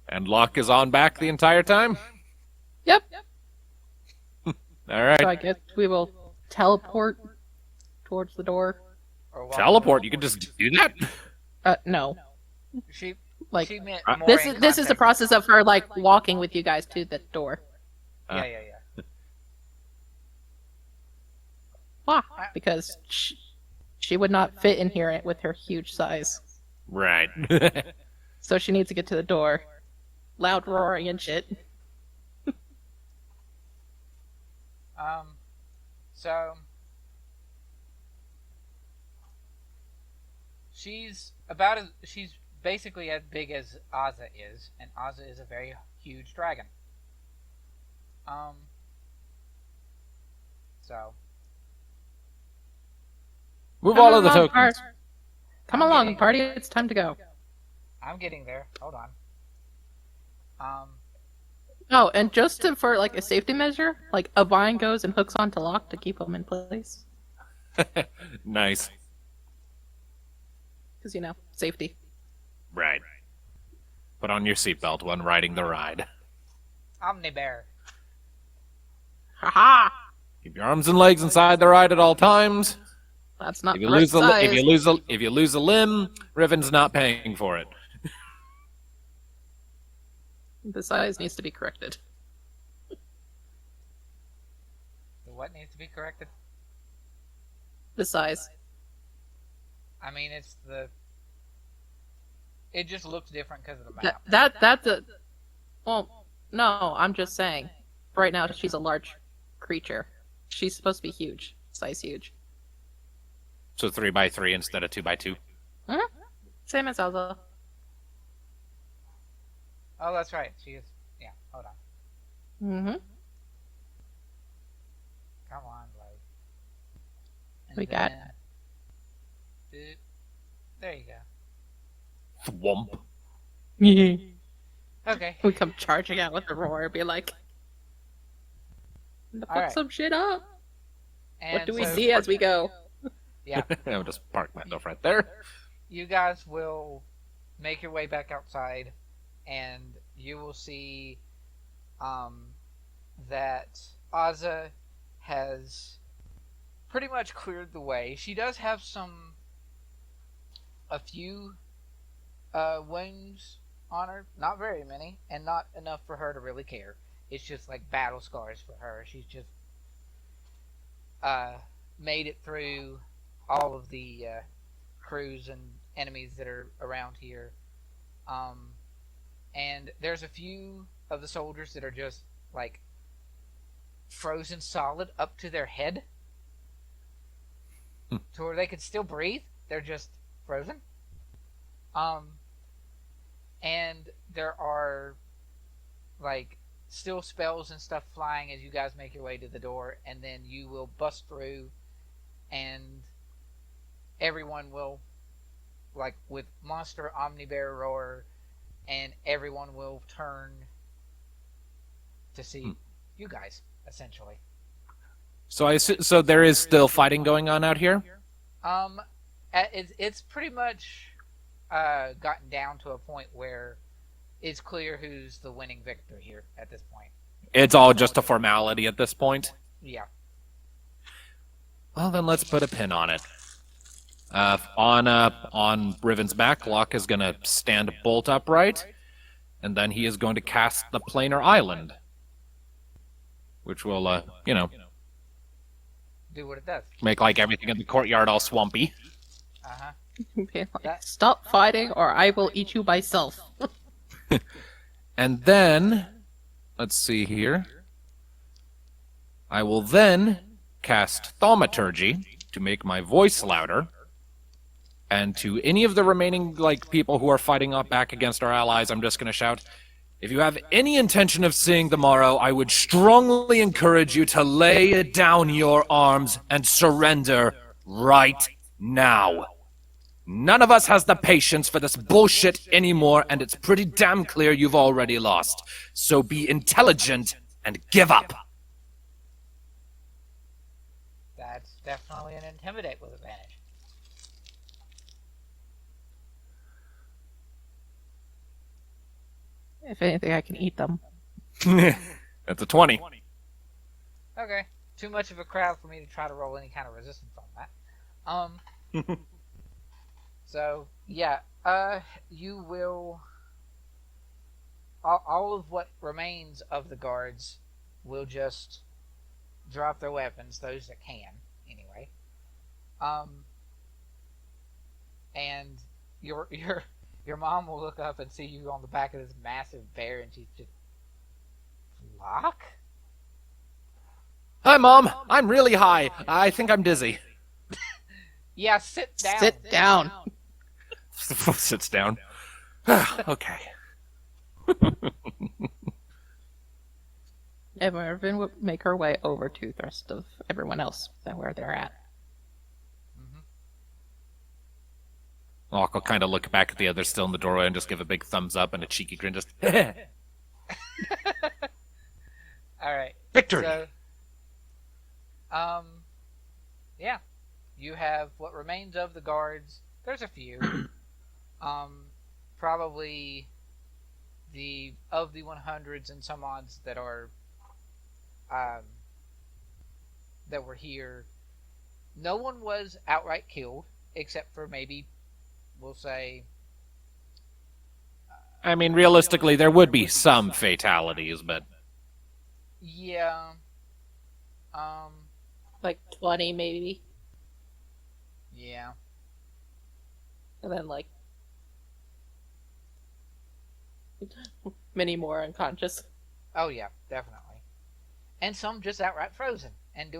And Locke is on back the entire time? Yep. Alright. So I guess we will teleport towards the door. Or walk Teleport, you can just do that? No. She Like, she meant more This in is the context. process of her, like, walking with you guys to the door. Yeah. Why? Because she would not fit in here with her huge size. Right. So she needs to get to the door. Loud roaring and shit. So she's basically as big as Ozza is, and Ozza is a very huge dragon. So Move all of the Come tokens. Come along, party. It's time to go. I'm getting there. Hold on. Oh, and for, like, a safety measure, like, a vine goes and hooks onto Locke to keep him in place. Nice. Because, safety. Right. Put on your seatbelt when riding the ride. Omni-Bear. Haha! Keep your arms and legs inside the ride at all times. That's not If the you right lose size. if you lose a limb, Riven's not paying for it. The size needs to be corrected. What needs to be corrected? The size. I mean, it just looks different because of the map. That's a... Well, no, I'm just saying. Right now, she's a large creature. She's supposed to be huge. Size huge. So 3x3 instead of 2x2. Same as Elza. Oh, that's right. She is. Yeah. Hold on. Mm-hmm. Come on, Blade. And We got... There you go. Thwomp. Okay. We come charging out with a roar and be like... "Fuck Alright. some shit up." And What do we so- see as we go? Yeah. I'll just park my stuff right there. You guys will make your way back outside, and you will see that Ozza has pretty much cleared the way. She does have a few wounds on her. Not very many, and not enough for her to really care. It's just like battle scars for her. She's just made it through all of the crews and enemies that are around here. And there's a few of the soldiers that are just like frozen solid up to their head, to where they could still breathe. They're just frozen. And there are like still spells and stuff flying as you guys make your way to the door, and then you will bust through, and everyone will, like with monster omnibear roar, and everyone will turn to see you guys, essentially. So there is still fighting going on out here? It's pretty much gotten down to a point where it's clear who's the winning victor here at this point. It's all just a formality at this point? Yeah. Well, then let's put a pin on it. On Riven's back, Locke is going to stand bolt upright, and then he is going to cast the Planar Island, which will, do what it does. make like everything in the courtyard all swampy. Uh-huh. Be like, stop fighting or I will eat you myself. And then, let's see here. I will then cast Thaumaturgy to make my voice louder. And to any of the remaining people who are fighting up back against our allies, I'm just going to shout, if you have any intention of seeing the morrow, I would strongly encourage you to lay down your arms and surrender right now. None of us has the patience for this bullshit anymore, and it's pretty damn clear you've already lost. So be intelligent and give up. That's definitely an intimidate with advantage. If anything, I can eat them. That's a 20. Okay. Too much of a crowd for me to try to roll any kind of resistance on that. So, yeah. You will... All of what remains of the guards will just drop their weapons, those that can, anyway. And your mom will look up and see you on the back of this massive bear, and she's just... Locke? Hi, Mom. I'm really high. I think I'm dizzy. Yeah, sit down. Sit down. Sits down. Okay. And Riven would make her way over to the rest of everyone else where they're at. Locke will kind of look back at the others still in the doorway and just give a big thumbs up and a cheeky grin. Just, All right. Victory! So, yeah. You have what remains of the guards. There's a few. Probably of the 100s and some odds that are that were here. No one was outright killed, except for maybe, we'll say... I mean, realistically, there would be some fatalities, but... Yeah. Like 20, maybe. Yeah. And then, many more unconscious. Oh yeah, definitely. And some just outright frozen and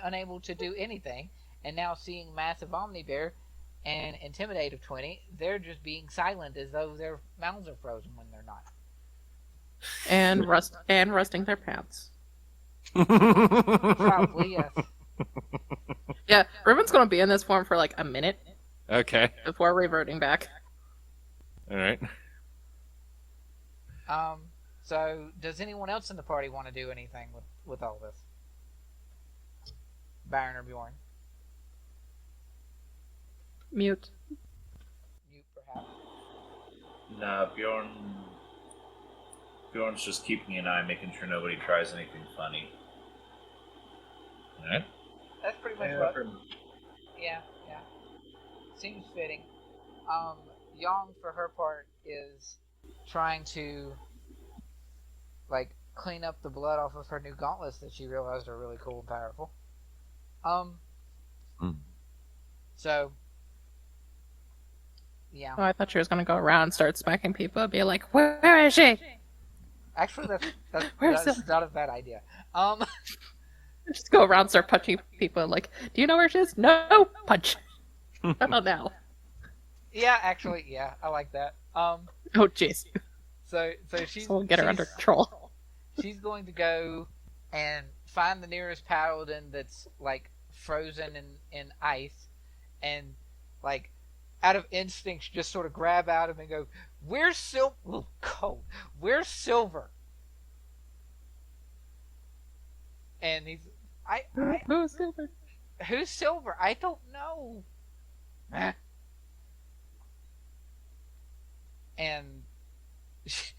unable to do anything. And now seeing massive omnibear and intimidate of 20, they're just being silent as though their mouths are frozen when they're not. And rusting their pants. Probably, yes. Yeah, Riven's gonna be in this form for a minute Okay. before reverting back. Alright. So does anyone else in the party want to do anything with all this? Byrn or Bjorn? Mute. Mute, perhaps. Nah, Bjorn's just keeping an eye, making sure nobody tries anything funny. Alright. That's pretty much what... Yeah. Seems fitting. Yong, for her part, is trying to like clean up the blood off of her new gauntlets that she realized are really cool and powerful. So yeah. Oh, I thought she was gonna go around and start smacking people and be like, where is she? Actually, Where's that's not a bad idea. Just go around and start punching people like, do you know where she is? No! Punch! Oh no. Yeah, actually, yeah, I like that. Oh jeez. So she's Someone get her under control. She's going to go and find the nearest paladin that's like frozen in ice, and like out of instinct just sort of grab out of him and go, "Where's Silver? Ooh, cold. Where's Silver?" And he's, Who's Silver? Who's Silver? I don't know. And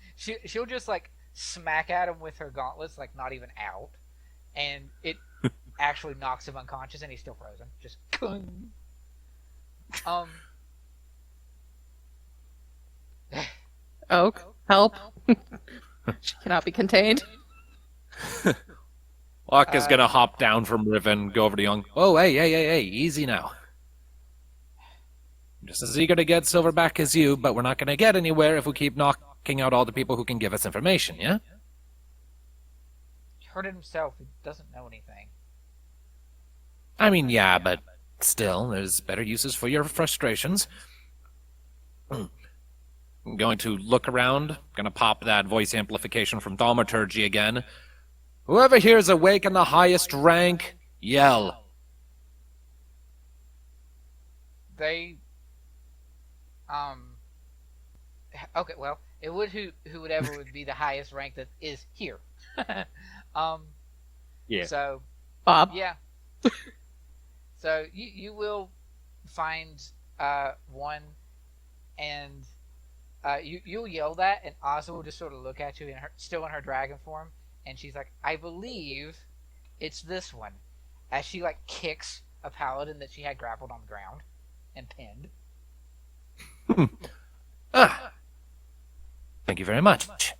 she'll just like smack at him with her gauntlets, like not even out, and it actually knocks him unconscious, and he's still frozen. Just Oak, help! She cannot be contained. Locke is gonna hop down from Riven, go over to Young. Oh, hey, easy now. I'm just as eager to get Silver back as you, but we're not gonna get anywhere if we keep knocking out all the people who can give us information, yeah? He hurt it himself. He doesn't know anything. I mean, yeah, but still, there's better uses for your frustrations. I'm going to look around, gonna pop that voice amplification from Thaumaturgy again. Whoever here is awake in the highest rank, yell. They, okay, well, it would whoever would be the highest rank that is here. Yeah. So, Bob. yeah. So you will find one, and you'll yell that, and Ozma will just sort of look at you still in her dragon form. And she's like, I believe it's this one. As she, like, kicks a paladin that she had grappled on the ground and pinned. Thank you very much.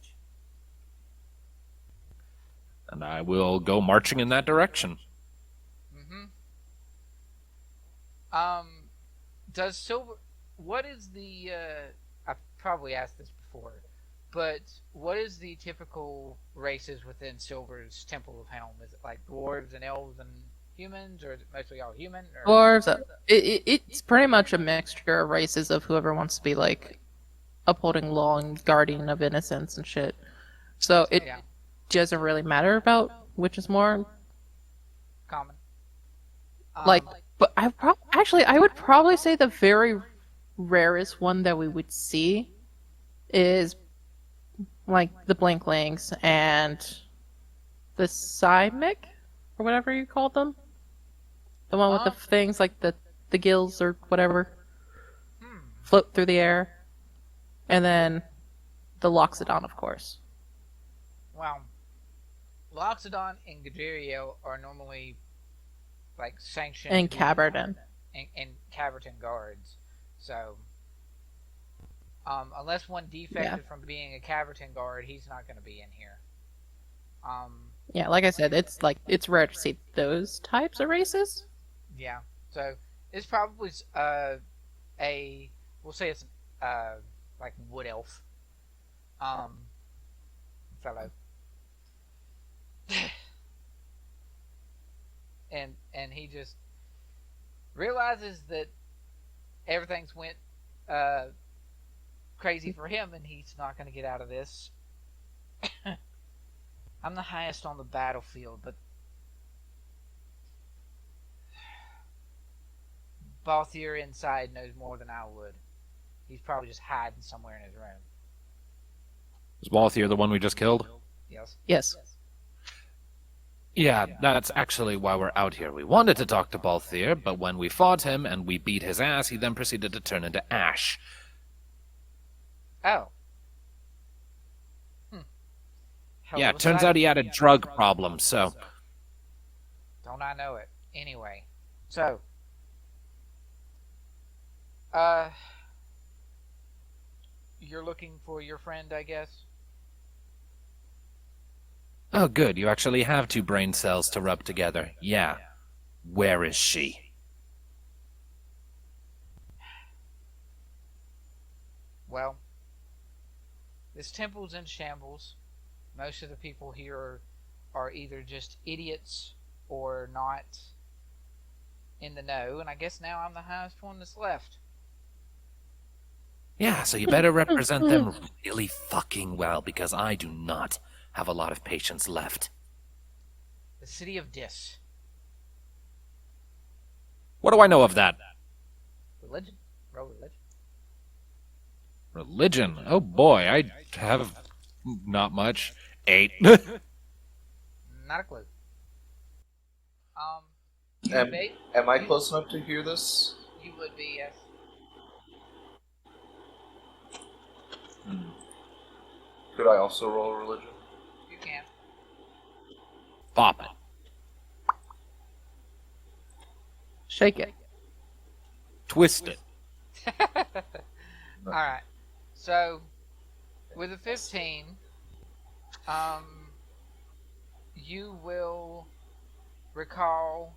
And I will go marching in that direction. Does Silver... What is the... I've probably asked this before. But what is the typical races within Silver's Temple of Helm? Is it like dwarves and elves and humans, or is it mostly all human? Or... Dwarves. It's pretty much a mixture of races of whoever wants to be like upholding law and guardian of innocence and shit. So it doesn't really matter about which is more common. But I would probably say the very rarest one that we would see is like the Blinklings and the Simic, or whatever you called them. The one with the things like the gills or whatever float through the air. And then the Loxodon, of course. Well, Loxodon and Gradiriel are normally like sanctioned and Caberton. And Caberton guards. So unless one defected from being a Caberton guard, he's not going to be in here. Yeah, like I said, it's rare to see those types of races. Yeah, so it's probably we'll say it's like wood elf fellow. and he just realizes that everything's went crazy for him, and he's not going to get out of this. I'm the highest on the battlefield, but Bailther inside knows more than I would. He's probably just hiding somewhere in his room. Is Bailther the one we just killed? Yes. Yes. Yeah, that's actually why we're out here. We wanted to talk to Bailther, but when we fought him and we beat his ass, he then proceeded to turn into ash. Oh. Yeah, it turns out he had a drug problem, so... Don't I know it. Anyway. So. you're looking for your friend, I guess? Oh, good. You actually have two brain cells to rub together. Yeah. Where is she? Well, this temple's in shambles. Most of the people here are either just idiots or not in the know, and I guess now I'm the highest one that's left. Yeah, so you better represent them really fucking well, because I do not have a lot of patience left. The city of Dis. What do I know of that? Religion. Roll religion. Religion? Oh boy, I have not much. 8. Not a clue. Am I close enough to hear this? You would be, yes. Could I also roll religion? You can. Pop it. Shake it. Twist it. Alright. So, with a 15, you will recall,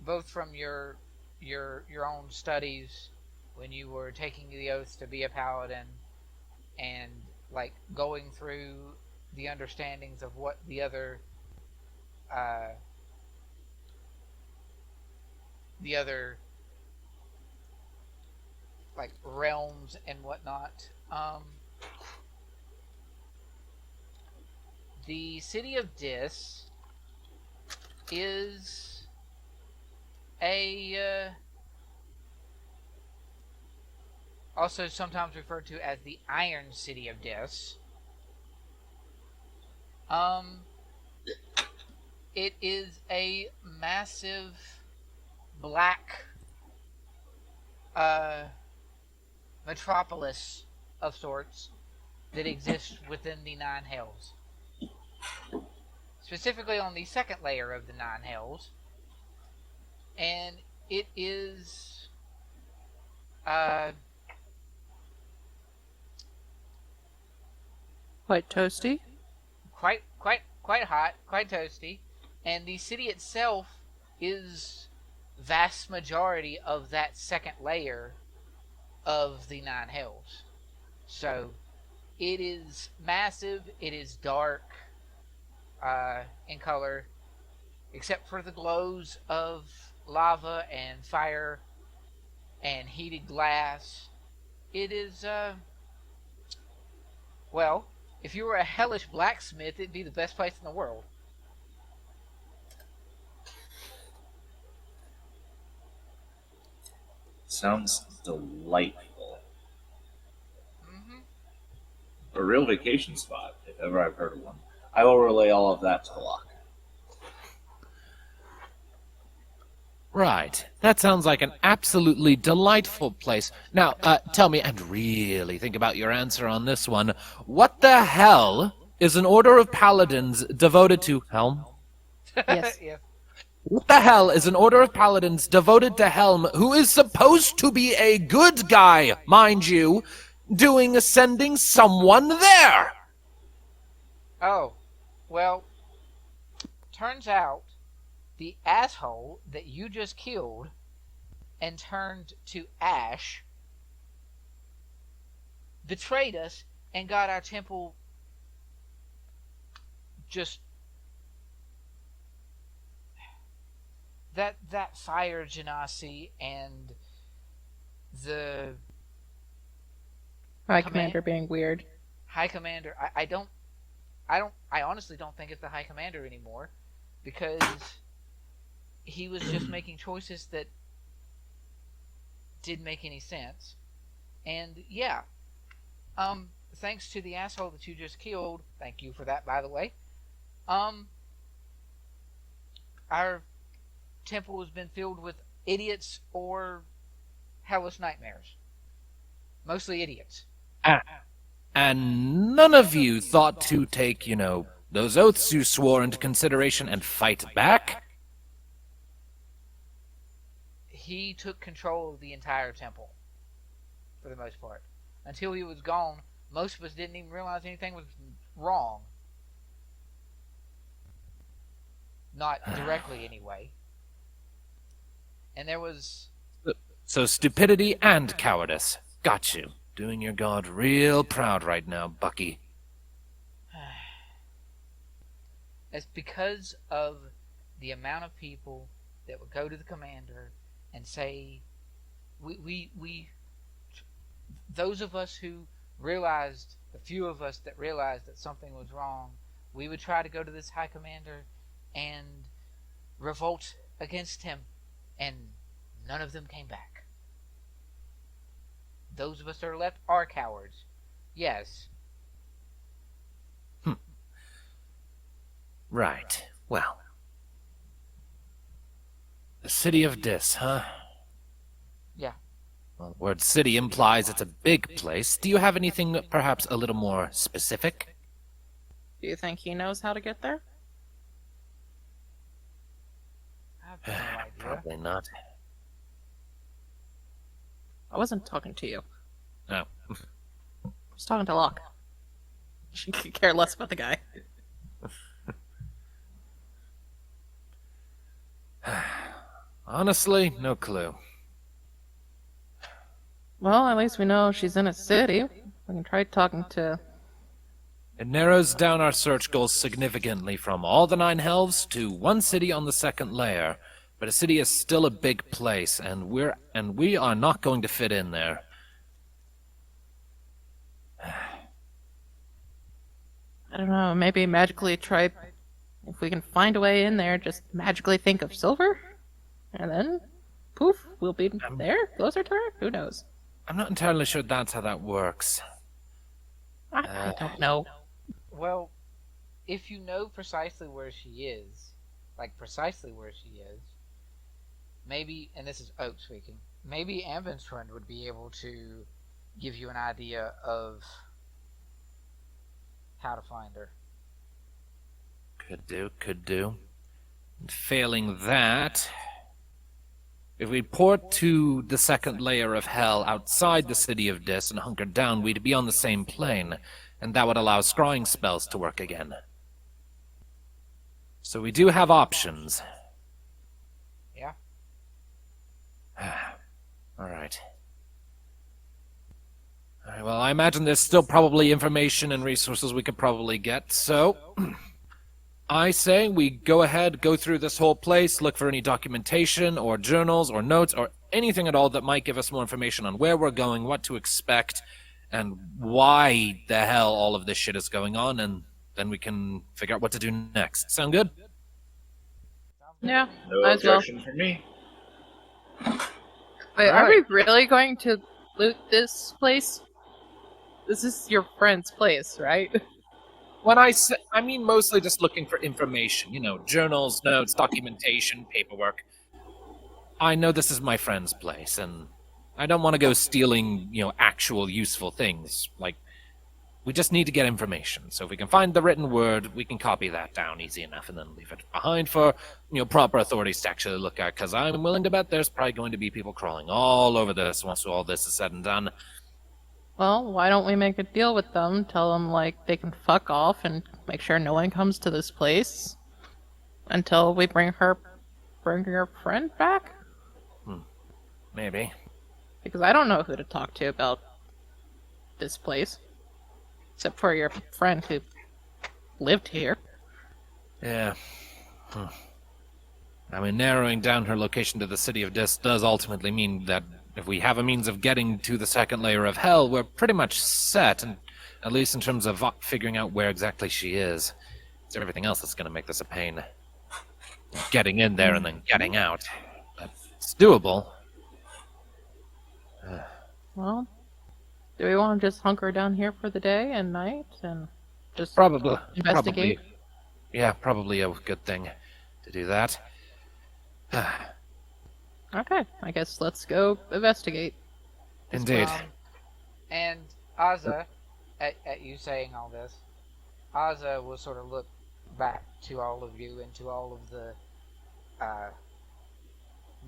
both from your own studies when you were taking the oath to be a paladin, and like going through the understandings of what the other like realms and whatnot. The city of Dis is a also sometimes referred to as the Iron City of Dis. It is a massive black metropolis of sorts that exists within the Nine Hells. Specifically on the second layer of the Nine Hells. And it is Quite toasty. quite hot, quite toasty, and the city itself is vast majority of that second layer of the Nine Hells. So it is massive, it is dark in color, except for the glows of lava and fire and heated glass. It is well, if you were a hellish blacksmith, it'd be the best place in the world. Sounds delightful. Mm-hmm. A real vacation spot, if ever I've heard of one. I will relay all of that to Locke. Right. That sounds like an absolutely delightful place. Now, tell me, and really think about your answer on this one. What the hell is an order of paladins devoted to Helm? Yes. Yeah. What the hell is an order of paladins devoted to Helm, who is supposed to be a good guy, mind you, sending someone there? Oh, well, turns out the asshole that you just killed and turned to ash betrayed us and got our temple just that fire genasi and the High Commander being weird. High Commander. I honestly don't think it's the High Commander anymore, because he was just making choices that didn't make any sense. And yeah, thanks to the asshole that you just killed, thank you for that, by the way, our temple has been filled with idiots or hellish nightmares. Mostly idiots. And none of you thought to take, those oaths you swore into consideration and fight back? He took control of the entire temple, for the most part. Until he was gone, most of us didn't even realize anything was wrong. Not directly, anyway. And there was... So stupidity and cowardice. Got you. Doing your god real proud right now, Bucky. It's because of the amount of people that would go to the commander and say, those of us who realized, the few of us that realized that something was wrong, we would try to go to this high commander and revolt against him, and none of them came back. Those of us that are left are cowards. Yes. Right. Well. The city of Dis, huh? Yeah. Well, the word city implies it's a big place. Do you have anything perhaps a little more specific? Do you think he knows how to get there? I have no idea. Probably not. I wasn't talking to you. Oh. I was talking to Locke. She could care less about the guy. Honestly, no clue. Well, at least we know she's in a city. We can try talking to... It narrows down our search goals significantly from all the 9 helves to one city on the second layer. But a city is still a big place, and we are not going to fit in there. I don't know, maybe magically try... If we can find a way in there, just magically think of Silver? And then, poof, we'll be there, closer to her? Who knows? I'm not entirely sure that's how that works. I don't know. Well, if you know precisely where she is, like precisely where she is, maybe, and this is Oak speaking, maybe Anvin's friend would be able to give you an idea of how to find her. Could do. And failing that, if we port to the second layer of hell outside the city of Dis and hunker down, we'd be on the same plane, and that would allow scrying spells to work again. So we do have options. Yeah? Alright. Well, I imagine there's still probably information and resources we could probably get, so... I say we go ahead, go through this whole place, look for any documentation, or journals, or notes, or anything at all that might give us more information on where we're going, what to expect, and why the hell all of this shit is going on, and then we can figure out what to do next. Sound good? Yeah, No might as well. objection from me. Wait, are Alright. we really going to loot this place? This is your friend's place, right? When I say, I mean mostly just looking for information, journals, notes, documentation, paperwork. I know this is my friend's place, and I don't want to go stealing, actual useful things. Like, we just need to get information. So if we can find the written word, we can copy that down easy enough and then leave it behind for, proper authorities to actually look at, because I'm willing to bet there's probably going to be people crawling all over this once all this is said and done. Well, why don't we make a deal with them, tell them, they can fuck off and make sure no one comes to this place until we bring her friend back? Maybe. Because I don't know who to talk to about this place. Except for your friend who lived here. Yeah. I mean, narrowing down her location to the city of Dis does ultimately mean that if we have a means of getting to the second layer of hell, we're pretty much set, and at least in terms of figuring out where exactly she is. It's everything else that's going to make this a pain. Getting in there and then getting out. But it's doable. Well, do we want to just hunker down here for the day and night and just Probably. investigate? Probably a good thing to do that. Okay, I guess let's go investigate. Indeed. And Azza, at you saying all this, Azza will sort of look back to all of you and to all of the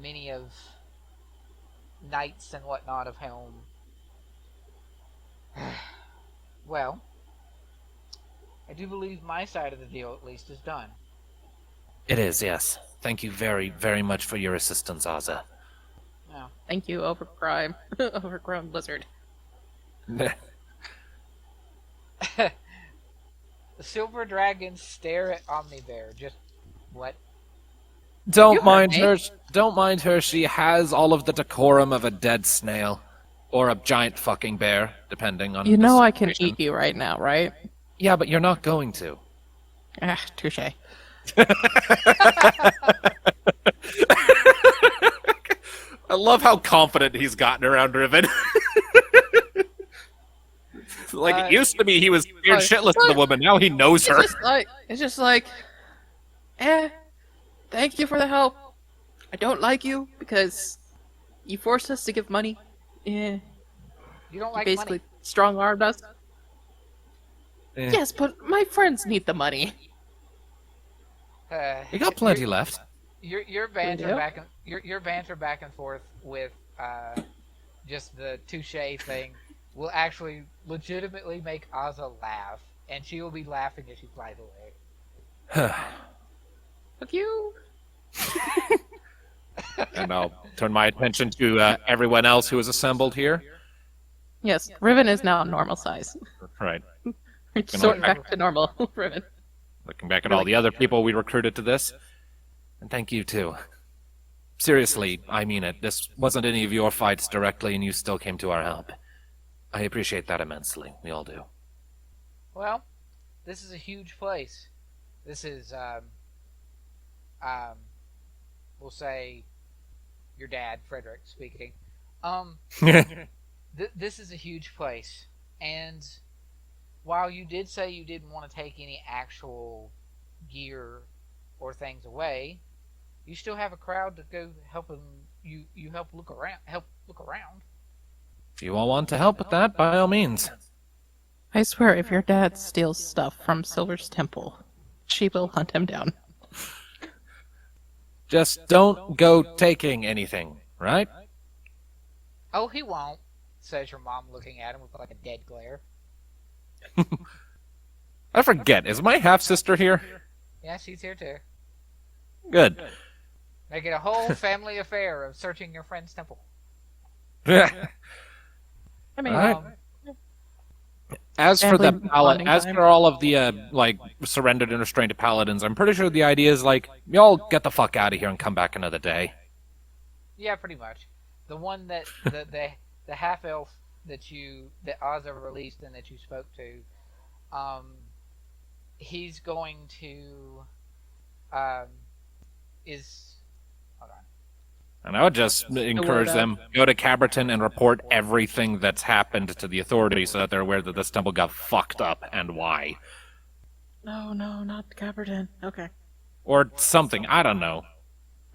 many of knights and whatnot of Helm. Well, I do believe my side of the deal, at least, is done. It is, yes. Thank you very, very much for your assistance, Aza. Now, Thank you, overgrown lizard. the silver dragons stare at Omnibear. Just what? Don't You mind heard her. me. Don't mind her. She has all of the decorum of a dead snail. Or a giant fucking bear, depending on You the know I can situation. eat you right now, right? Yeah, but you're not going to. Ah, touche. I love how confident he's gotten around Riven. It used to be he was scared shitless of the woman, now he knows her. It's just like, thank you for the help. I don't like you because you forced us to give money. Yeah, You don't like basically strong-armed us. Eh. Yes, but my friends need the money. money? You got plenty left. Your banter do? your banter back and forth with just the touche thing will actually legitimately make Aza laugh, and she will be laughing as she flies away. Fuck you. And I'll turn my attention to everyone else who is assembled here. Yes, Riven is now normal size. Right. Sort back to normal, Riven. Looking back at all the other people we recruited to this. And thank you, too. Seriously, I mean it. This wasn't any of your fights directly, and you still came to our help. I appreciate that immensely. We all do. Well, this is a huge place. This is we'll say your dad, Frederick, speaking. This is a huge place, and while you did say you didn't want to take any actual gear or things away, you still have a crowd to go help them. You help look around. If you all want to help with that, by all means. I swear, if your dad steals stuff from Silver's temple, she will hunt him down. Just don't go taking anything, right? Oh, he won't, says your mom, looking at him with like a dead glare. I forget, is my half-sister here? Yeah, she's here too. Good. Make it a whole family affair of searching your friend's temple. I mean, Alright. As for the Family paladin, bonding as time. for all of the surrendered and restrained paladins, I'm pretty sure the idea is y'all get the fuck out of here and come back another day. Yeah, pretty much. The one that the half elf that Ozza released and that you spoke to, he's going to hold on. And I would just encourage them, go to Caberton and report everything that's happened to the authorities so that they're aware that this temple got fucked up and why. no, not Caberton. Okay. Or something, I don't know.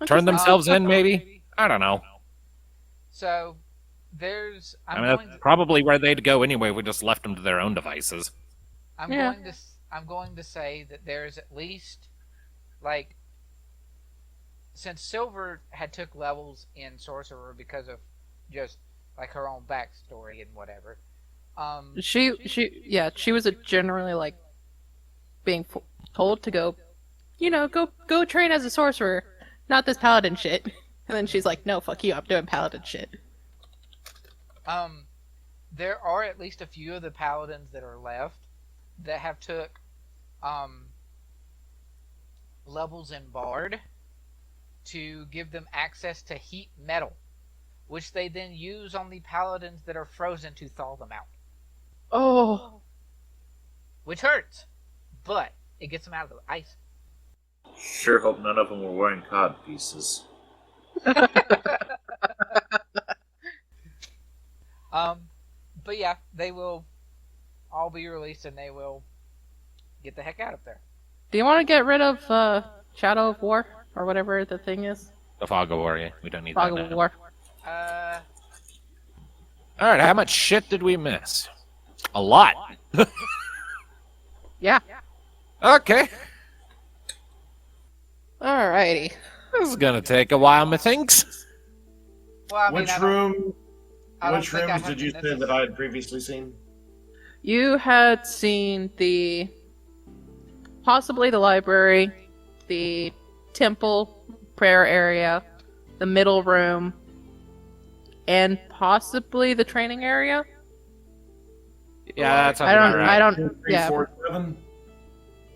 Turn themselves in, maybe? I don't know. So there's I mean, that's probably where they'd go anyway if we just left them to their own devices. I'm Yeah. going to say that there's at least since Silver had took levels in Sorcerer because of just her own backstory and whatever. She was generally being told to go, go train as a sorcerer, not this paladin shit. And then she's like, no, fuck you, I'm doing paladin shit. There are at least a few of the paladins that are left that have took levels in Bard to give them access to heat metal, which they then use on the paladins that are frozen to thaw them out. Oh. Which hurts, but it gets them out of the ice. Sure hope none of them were wearing cod pieces. But yeah, they will all be released and they will get the heck out of there. Do you want to get rid of Shadow of War, or whatever the thing is? The Fog of War, yeah. We don't need Fog that of now. War. Alright, how much shit did we miss? A lot. Yeah. Okay. Alrighty. This is gonna take a while, methinks. Well, I mean, Which I don't room? I don't Which think I rooms have did you to say that I had previously seen? You had seen possibly the library, the temple prayer area, the middle room, and possibly the training area. Yeah, that's I don't. I don't. 3, Yeah. 4, 7.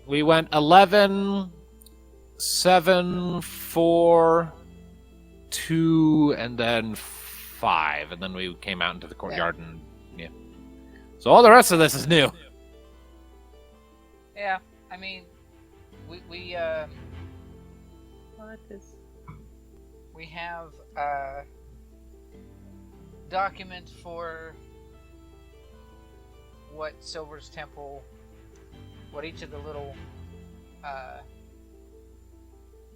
We went 11, 7, 4, 2, and then 5, and then we came out into the courtyard and yeah. So all the rest of this is new. Yeah, I mean, we What is? we have documents for what Silver's temple, what each of the little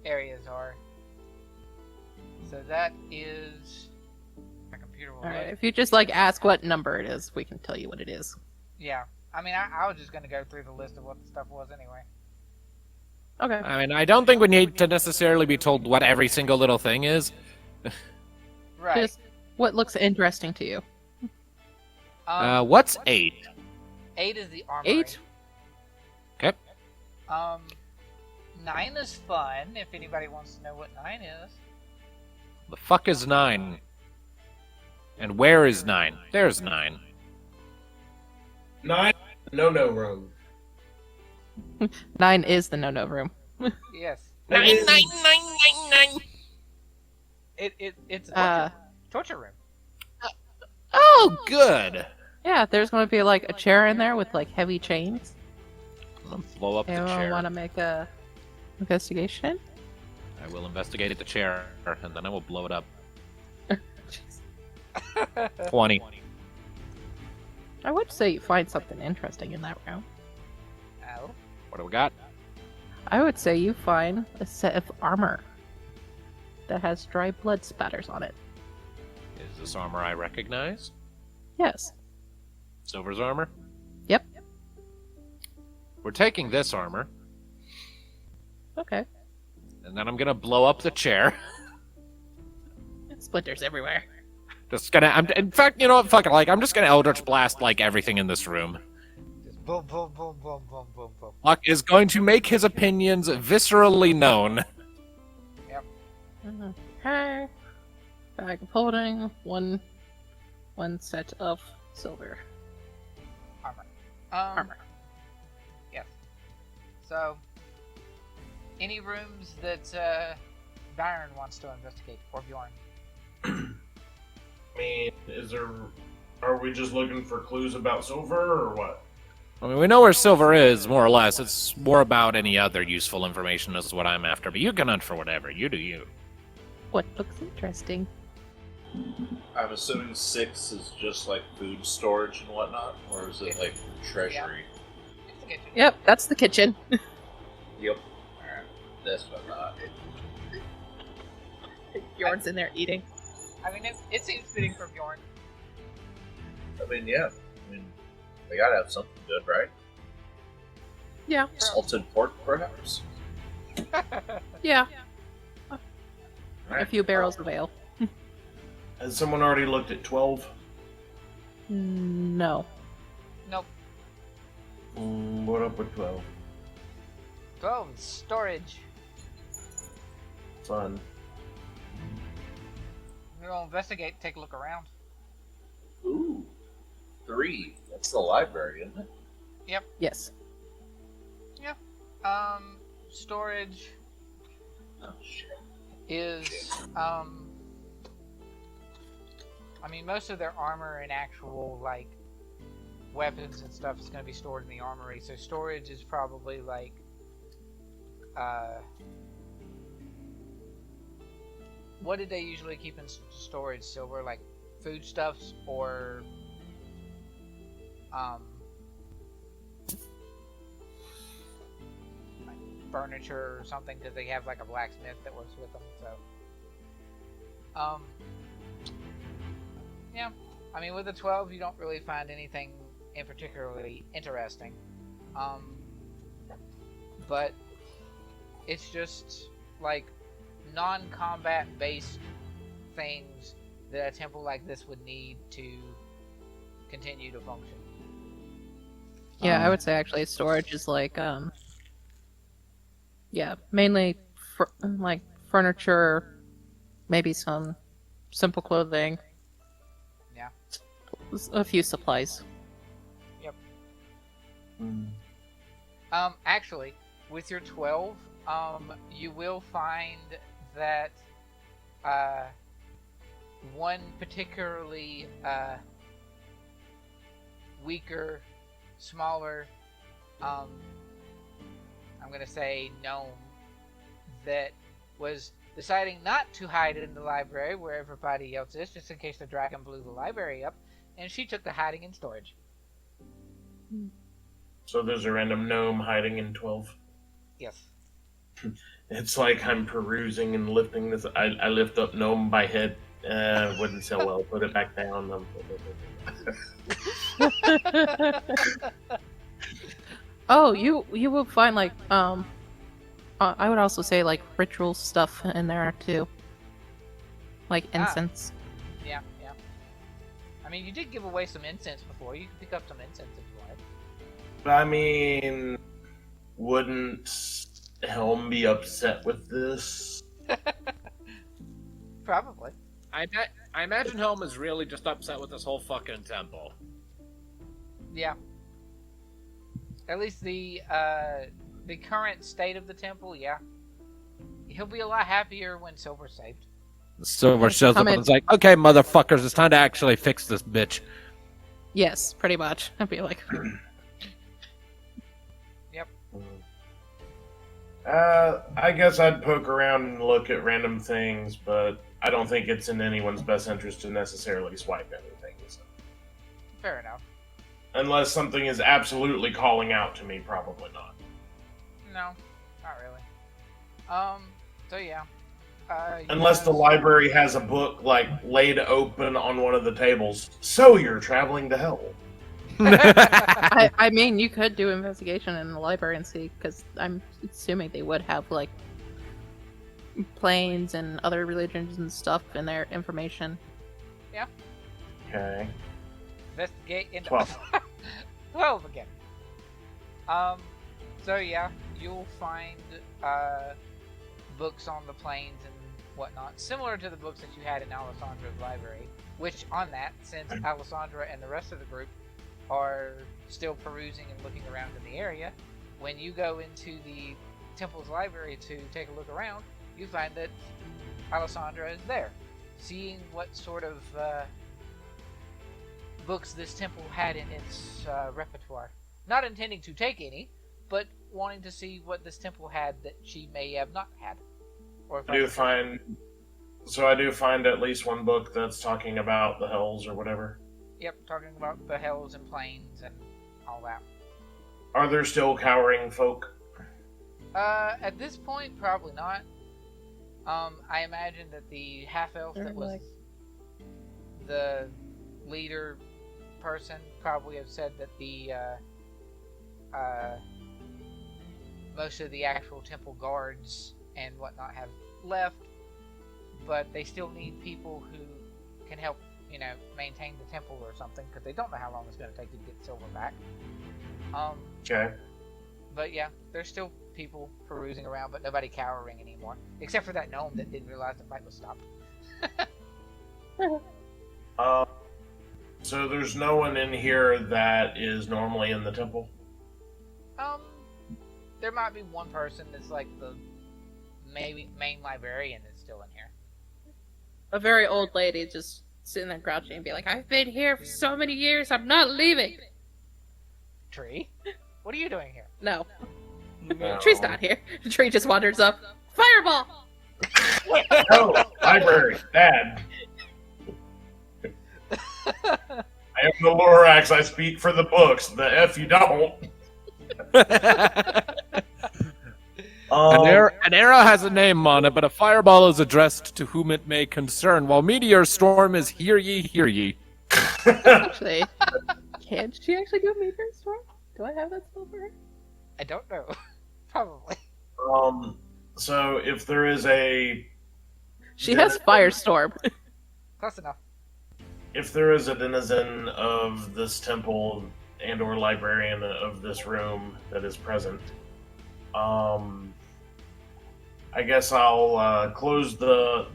areas are. So that is my computer will All right. load. If you just like ask what number it is, we can tell you what it is. Yeah, I mean, I was just gonna go through the list of what the stuff was anyway. Okay. I mean, I don't think we need to necessarily be told what every single little thing is. Right. Just what looks interesting to you. What's 8? 8 is the armory. 8. Okay. 9 is fun. If anybody wants to know what 9 is. The fuck is 9? And where is 9? There's 9. 9, no room. 9 is the no-no room. Yes. 9, 9, 9, 9, 9. It's a torture room. Oh, good. Yeah, there's going to be like a chair in there with like heavy chains. I'm gonna blow up the Anyone chair. want to make a investigation? I will investigate the chair, and then I will blow it up. 20. I would say you find something interesting in that room. Oh. What do we got? I would say you find a set of armor that has dry blood spatters on it. Is this armor I recognize? Yes. Silver's armor? Yep. We're taking this armor, Okay. and then I'm gonna blow up the chair. Splinters everywhere. In fact, you know what? Fuck it. Like, I'm just gonna Eldritch Blast like everything in this room. Just boom, boom, boom, boom, boom, boom, boom. Locke is going to make his opinions viscerally known. Okay. Bag of holding. One set of silver Armor. armor. Yes. So, any rooms that Byrn wants to investigate, or Bjorn? I mean, are we just looking for clues about Silver, or what? I mean, we know where Silver is, more or less. It's more about any other useful information is what I'm after, but you can hunt for whatever. You do you. What looks interesting? I'm assuming 6 is just like food storage and whatnot, or is it like treasury? It's the kitchen. Yep, that's the kitchen. Yep. Alright. That's what I thought. Bjorn's in there eating. I mean, it seems fitting for Bjorn. I mean, yeah. I mean, they gotta have something good, right? Yeah. Salted pork, perhaps? Yeah. A Alright. few barrels of ale. Has someone already looked at 12? No. Nope. What up with 12? 12 is storage. Fun. We're gonna investigate, take a look around. Ooh. 3. That's the library, isn't it? Yes. Storage Oh, shit. is, I mean, most of their armor and actual, like, weapons and stuff is going to be stored in the armory, so storage is probably, like, what did they usually keep in storage, Silver? Like, foodstuffs or, like furniture or something, because they have, like, a blacksmith that works with them, so. Yeah. I mean, with the 12, you don't really find anything in particularly interesting. But it's just like non-combat based things that a temple like this would need to continue to function. Yeah, I would say actually storage is like, yeah, mainly like furniture, maybe some simple clothing. Yeah. A few supplies. Actually, with your 12, you will find that one particularly weaker, smaller, I'm gonna say gnome, that was deciding not to hide in the library where everybody else is, just in case the dragon blew the library up, and she took to hiding in storage. So there's a random gnome hiding in 12. Yes. It's like I'm perusing and lifting this. I lift up gnome by head. Wouldn't sell well. Put it back down. Oh, you will find like I would also say like ritual stuff in there too, like incense. Yeah. I mean, you did give away some incense before. You can pick up some incense if you wanted. I mean, wouldn't Helm be upset with this? Probably. I imagine Helm is really just upset with this whole fucking temple. Yeah. At least the current state of the temple, yeah. He'll be a lot happier when Silver's saved. Silver shows up and is like, okay, motherfuckers, it's time to actually fix this bitch. Yes, pretty much. I'd be like... Yep. I guess I'd poke around and look at random things, but I don't think it's in anyone's best interest to necessarily swipe anything. So. Fair enough. Unless something is absolutely calling out to me, probably not. No, not really. So yeah. Unless the library has a book, like, laid open on one of the tables. So you're traveling to hell. I mean, you could do investigation in the library and see, because I'm assuming they would have, like, planes and other religions and stuff in their information. Yeah. Okay. Investigate into 12. 12 again. So yeah, you'll find books on the planes and whatnot, similar to the books that you had in Alessandra's library. Which, on that, since Alessandra and the rest of the group are still perusing and looking around in the area, when you go into the temple's library to take a look around, you find that Alessandra is there, seeing what sort of books this temple had in its repertoire. Not intending to take any, but wanting to see what this temple had that she may have not had. Or if I do find at least one book that's talking about the hells or whatever. Yep, talking about the hells and plains and all that. Are there still cowering folk? At this point, probably not. I imagine that the half-elf that was the leader person probably have said that the most of the actual temple guards and whatnot have left, but they still need people who can help, maintain the temple or something, because they don't know how long it's going to take to get Silver back. Okay. But yeah, there's still people perusing around, but nobody cowering anymore, except for that gnome that didn't realize the fight was stopped. So there's no one in here that is normally in the temple? There might be one person that's like the main librarian that's still in here. A very old lady just sitting there grouching and be like, I've been here for so many years, I'm not leaving! Tree? What are you doing here? No. No. Tree's not here. The tree just wanders up. Fireball! Oh, library, Dad. I am the Lorax, I speak for the books. The F you don't. An arrow has a name on it, but a fireball is addressed to whom it may concern, while meteor storm is hear ye, hear ye. Actually, can she actually do a meteor storm? Do I have that spell for her? I don't know. Probably. So if there is a... She has firestorm. Close enough. If there is a denizen of this temple and or librarian of this room that is present. I guess I'll close the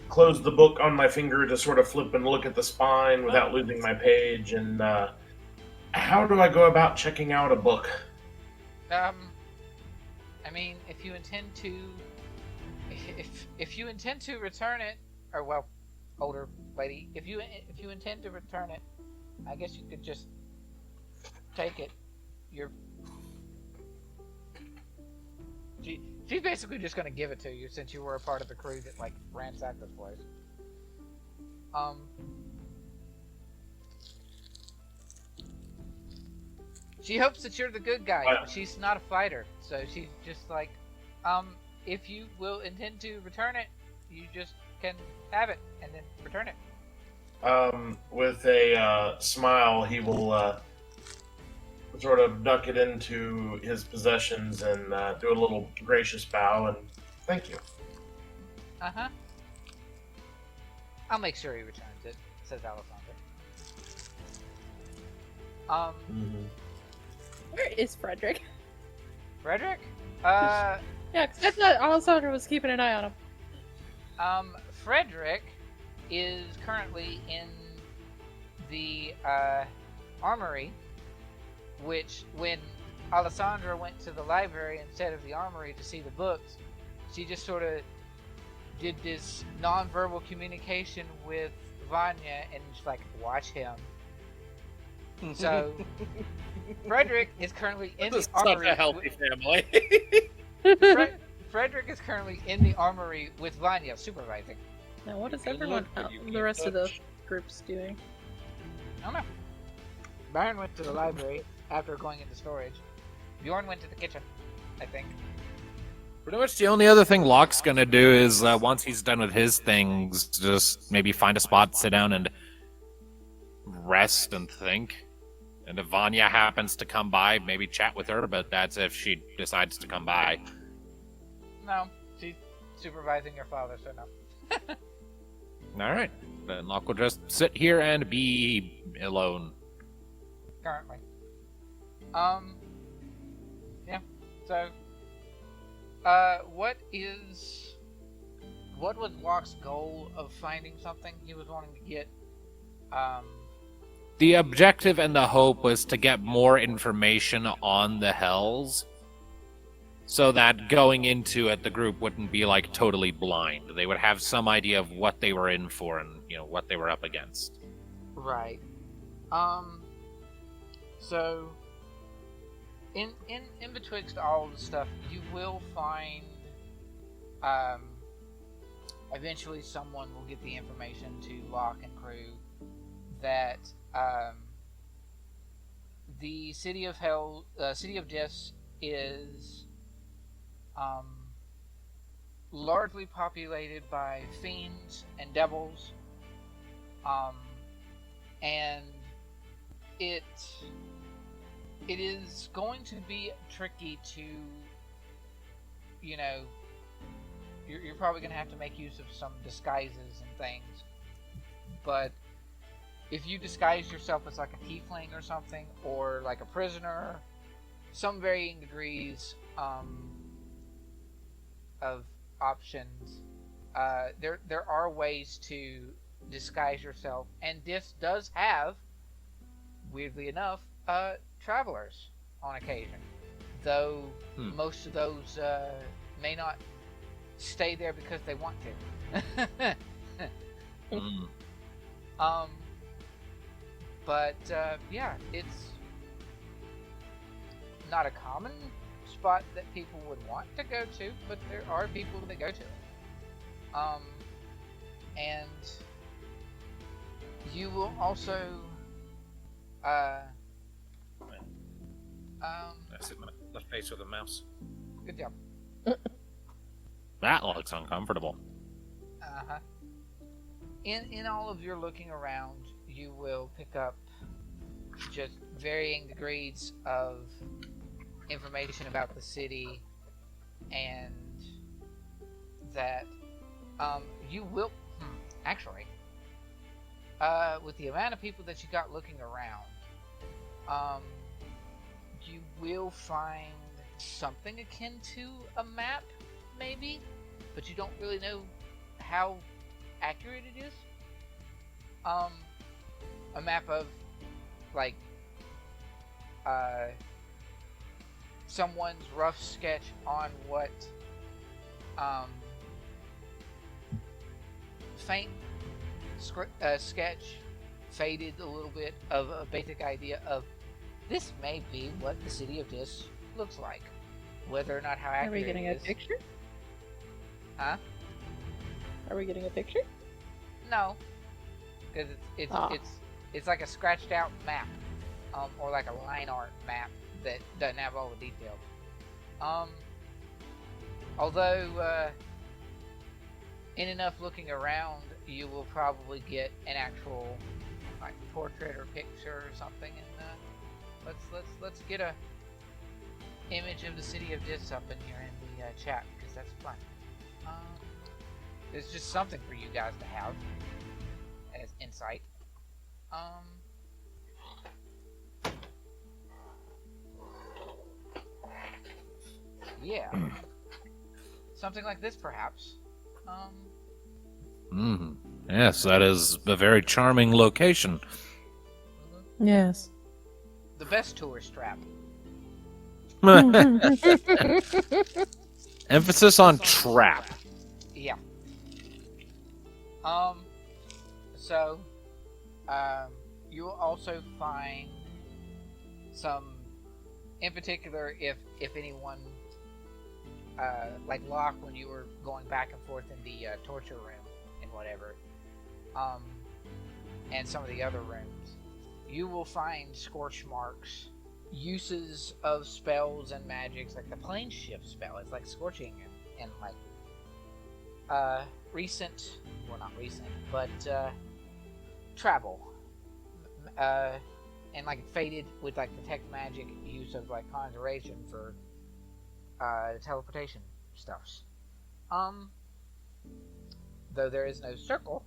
book on my finger to sort of flip and look at the spine without losing my page. And how do I go about checking out a book? I mean, if you intend to return it, or well, older lady, if you intend to return it, I guess you could just take it. She's basically just gonna give it to you since you were a part of the crew that like ransacked this place. She hopes that you're the good guy. But she's not a fighter, so she's just like, if you will intend to return it, you just can have it and then return it. With a smile, he will sort of duck it into his possessions and do a little gracious bow and thank you. Uh-huh. I'll make sure he returns it, says Alessandra. Where is Frederick? Frederick? Yeah, because I thought Alessandra was keeping an eye on him. Frederick is currently in the armory, which when Alessandra went to the library instead of the armory to see the books, she just sort of did this non-verbal communication with Vanya and just like, watch him. So Frederick is currently in the armory. Such a healthy family. Frederick is currently in the armory with Vanya supervising. Now, what is Good everyone luck, else, you the can't rest of the touch. groups doing? I don't know. Byrn went to the library after going into storage. Bjorn went to the kitchen, I think. Pretty much the only other thing Locke's gonna do is, once he's done with his things, just maybe find a spot, sit down, and rest and think. And if Vanya happens to come by, maybe chat with her, but that's if she decides to come by. No, she's supervising your father, so no. Alright, then Locke will just sit here and be alone. Currently. Yeah, so, what was Locke's goal of finding something he was wanting to get? The objective and the hope was to get more information on the Hells, so that going into it, the group wouldn't be like totally blind. They would have some idea of what they were in for and, you know, what they were up against. Right. So, in betwixt all the stuff, you will find, eventually someone will get the information to Locke and crew that, the City of Hell, City of Deaths is, largely populated by fiends and devils, and it is going to be tricky to, you know, you're probably going to have to make use of some disguises and things, but if you disguise yourself as like a tiefling or something, or like a prisoner, some varying degrees of options, there are ways to disguise yourself, and this does have, weirdly enough, travelers on occasion, though most of those may not stay there because they want to. But yeah, it's not a common spot that people would want to go to, but there are people that go to it. And you will also Let's face with a mouse. good job. That looks uncomfortable. Uh-huh. In all of your looking around, you will pick up just varying degrees of information about the city, and that you will actually, with the amount of people that you got looking around, You will find something akin to a map, maybe, but you don't really know how accurate it is. A map of, like, someone's rough sketch on what, faint sketch, faded a little bit of a basic idea of this may be what the city of Dis looks like. Whether or not how accurate Are we getting it a is. picture? Huh? Are we getting a picture? No, because it's like a scratched out map, or like a line art map that doesn't have all the details. Although in enough looking around, you will probably get an actual like portrait or picture or something. And let's get a image of the city of Dis up in here in the chat, because that's fun. It's just something for you guys to have as insight. Yeah. Something like this, perhaps. Yes, that is a very charming location. Yes. The best tourist trap. Emphasis on trap. Yeah. So, you will also find some, in particular, if anyone, like Locke, when you were going back and forth in the torture room and whatever, and some of the other rooms, you will find scorch marks, uses of spells and magics, like the plane shift spell. It's like scorching and like recent, well, not recent, but travel, and like faded with like detect magic use of like conjuration for teleportation stuffs. Though there is no circle,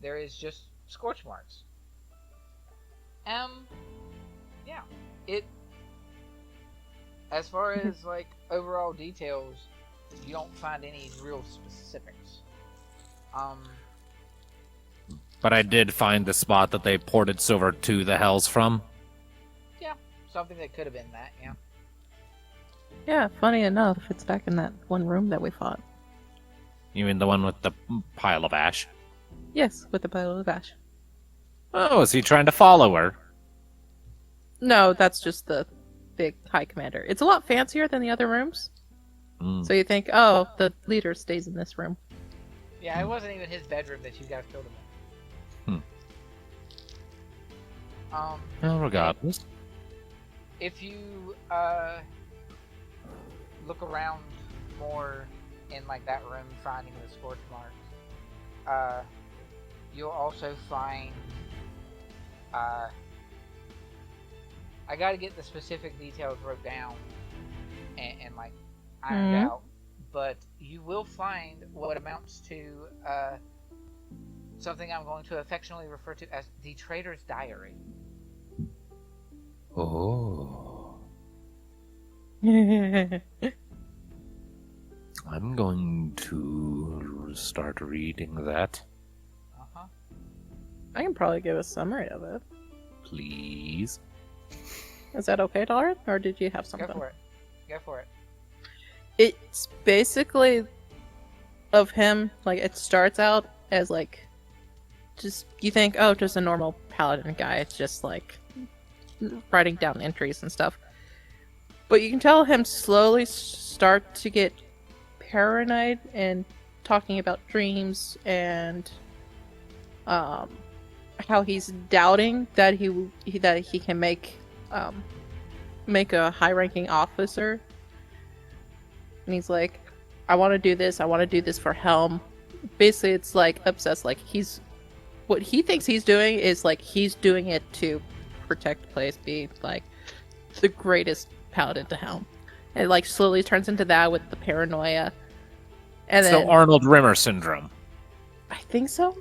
there is just scorch marks. Yeah, it, as far as like overall details, you don't find any real specifics. But I did find the spot that they ported Silver to the Hells from. Yeah, something that could have been that, yeah. Yeah, funny enough, it's back in that one room that we fought. You mean the one with the pile of ash? Yes, with the pile of ash. Oh, is he trying to follow her? No, that's just the big high commander. It's a lot fancier than the other rooms. So you think, oh, the leader stays in this room. Yeah, it wasn't even his bedroom that you guys killed him in. Well, regardless. If you look around more in like that room, finding the scorch marks, you'll also find. I got to get the specific details wrote down and like ironed out, but you will find what amounts to something I'm going to affectionately refer to as the Trader's Diary. Oh. I'm going to start reading that. I can probably give a summary of it. Please. Is that okay, Dalrin? Or did you have something? Go for it. Go for it. It's basically of him, like, it starts out as, like, just, you think, oh, just a normal paladin guy. It's just, like, writing down entries and stuff. But you can tell him slowly start to get paranoid and talking about dreams and how he's doubting that he can make a high-ranking officer. And he's like, I want to do this for Helm. Basically, it's like obsessed. Like, what he thinks he's doing is like he's doing it to protect the place, be like the greatest paladin to Helm. And it like slowly turns into that with the paranoia. And so then Arnold Rimmer syndrome. I think so.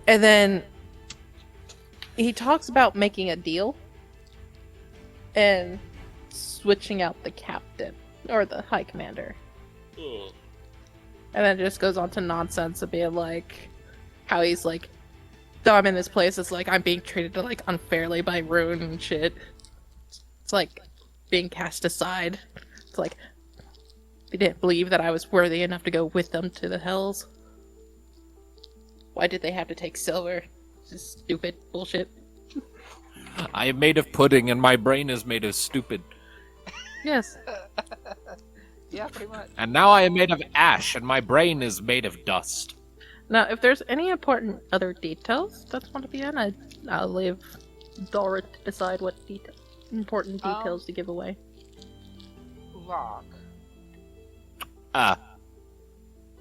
And then he talks about making a deal and switching out the captain or the high commander. And then it just goes on to nonsense of being like how he's like, though I'm in this place, it's like I'm being treated like unfairly by Rune and shit. It's like being cast aside. It's like they didn't believe that I was worthy enough to go with them to the hells. Why did they have to take Silver? It's just stupid bullshit. I am made of pudding and my brain is made of stupid. Yes. Yeah, pretty much. And now I am made of ash and my brain is made of dust. Now, if there's any important other details that's want to be in, I'll leave Dora to decide what important details to give away. Locke, Ah,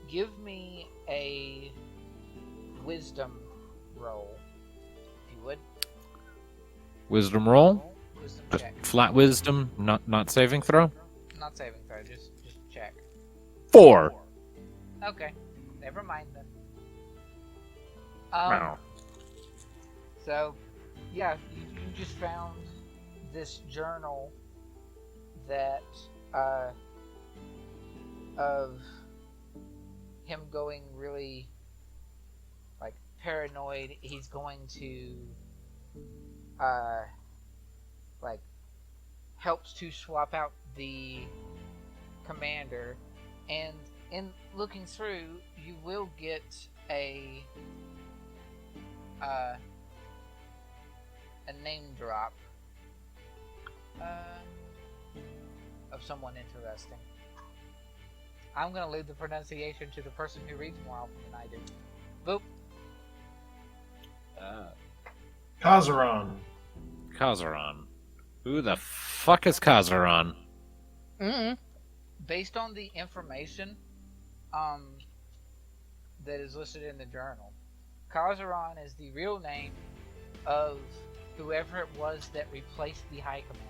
give me a wisdom roll, if you would. wisdom roll? Wisdom Just check. flat wisdom, not saving throw? Not saving throw, just check. 4. Okay, never mind then. Wow. So, yeah, you just found this journal that, of him going really, like, paranoid. He's going to, like, helps to swap out the commander, and in looking through, you will get a name drop of someone interesting. I'm gonna leave the pronunciation to the person who reads more often than I do. Boop. Kazaron. Kazaron. Who the fuck is Kazaron? Mm-hmm. Based on the information that is listed in the journal, Kazaron is the real name of whoever it was that replaced the High Commander.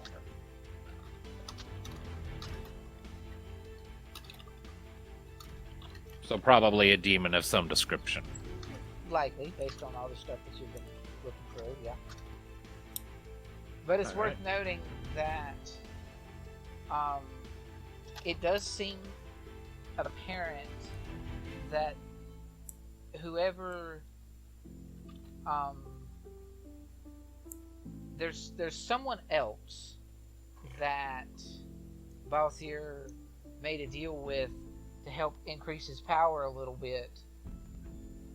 So probably a demon of some description. Likely, based on all the stuff that you've been looking through, yeah. But it's worth noting that it does seem apparent that whoever there's someone else that Bailther made a deal with to help increase his power a little bit,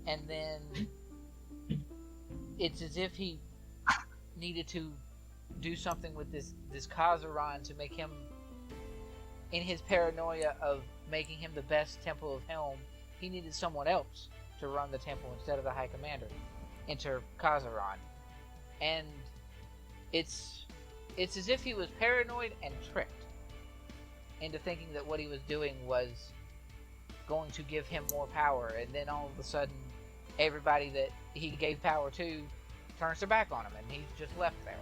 and then it's as if he needed to do something with this Kazaron to make him, in his paranoia of making him the best Temple of Helm, he needed someone else to run the temple instead of the High Commander. Enter Kazaron. And it's as if he was paranoid and tricked into thinking that what he was doing was going to give him more power, and then all of a sudden everybody that he gave power to turns their back on him and he's just left there.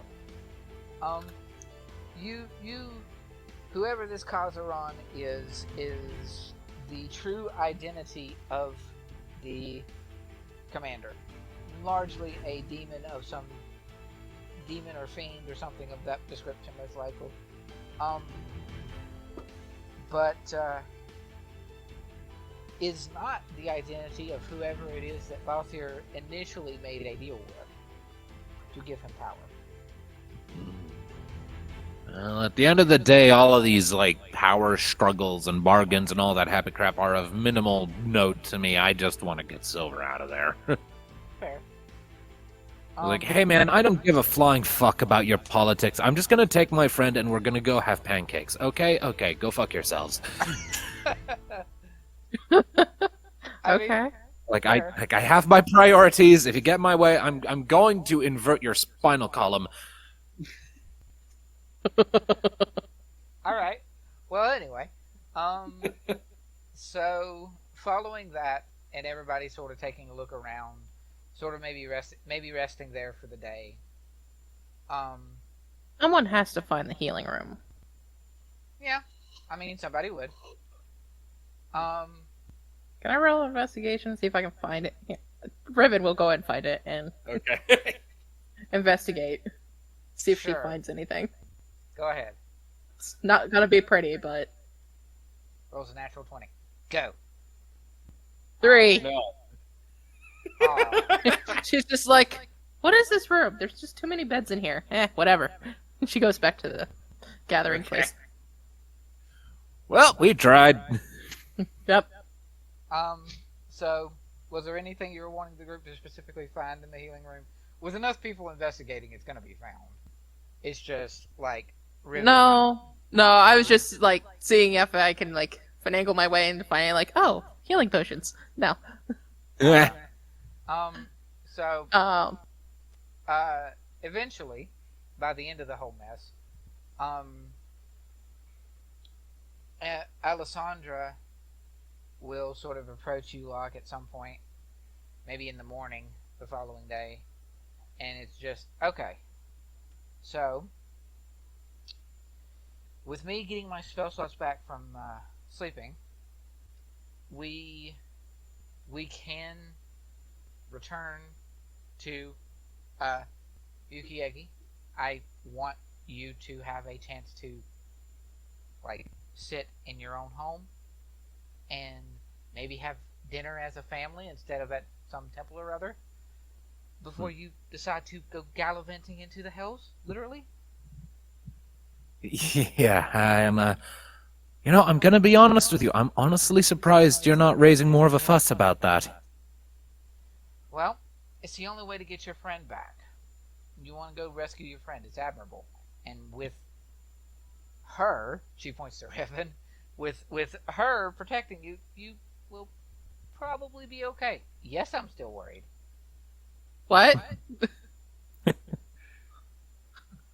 Whoever this Kazaron is the true identity of the commander. Largely a demon of some demon or fiend or something of that description, most likely. But is not the identity of whoever it is that Bailther initially made a deal with to give him power. Well, at the end of the day, all of these like power struggles and bargains and all that happy crap are of minimal note to me. I just want to get Silver out of there. Fair. Like, hey man, I don't give a flying fuck about your politics. I'm just gonna take my friend and we're gonna go have pancakes. Okay, go fuck yourselves. Okay. I have my priorities. If you get my way, I'm going to invert your spinal column. Alright. Well, anyway. So, following that, and everybody sort of taking a look around, sort of maybe resting there for the day. Someone has to find the healing room. Yeah. I mean, somebody would. Can I roll an investigation, see if I can find it? Yeah. Riven will go ahead and find it, and Okay. investigate. See if she Sure. finds anything. Go ahead. It's not gonna be pretty, but... Rolls a natural 20. Go. 3! No. Aw. She's just like, what is this room? There's just too many beds in here. Whatever. She goes back to the gathering Okay. place. Well, we tried. Yep. So, was there anything you were wanting the group to specifically find in the healing room? With enough people investigating, it's going to be found. It's just, like, really... No, I was just, like, seeing if I can, like, finagle my way into finding, like, oh, healing potions. No. Eh. So, Um, eventually, by the end of the whole mess, Alessandra will sort of approach you, Locke, at some point, maybe in the morning the following day, and it's just, okay, so, with me getting my spell slots back from sleeping, we can return to Yukiegi. I want you to have a chance to, like, sit in your own home and maybe have dinner as a family instead of at some temple or other before you decide to go gallivanting into the hells, literally. Yeah, I'm, I'm gonna be honest with you. I'm honestly surprised you're not raising more of a fuss about that. Well, it's the only way to get your friend back. You want to go rescue your friend. It's admirable. And with her, she points to Riven, with her protecting you, you will probably be okay. Yes, I'm still worried. what?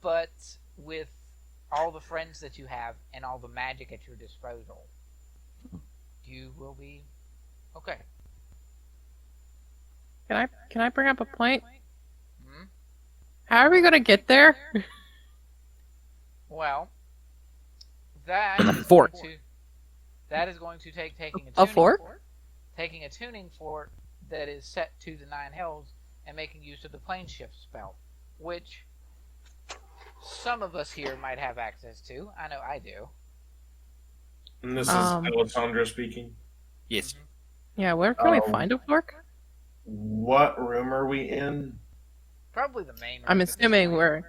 But with all the friends that you have and all the magic at your disposal, you will be okay. Can I bring up a point? Hmm? How are we gonna get there? Well, that is Fork. going to take taking a A tuning fork? taking a tuning fork that is set to the 9 hells and making use of the plane shift spell, which some of us here might have access to. I know I do. And this is Um, Alessandra speaking. Yes. Yeah, where can we Oh. find a fork? What room are we in? Probably the main. I'm room at this assuming point. we're...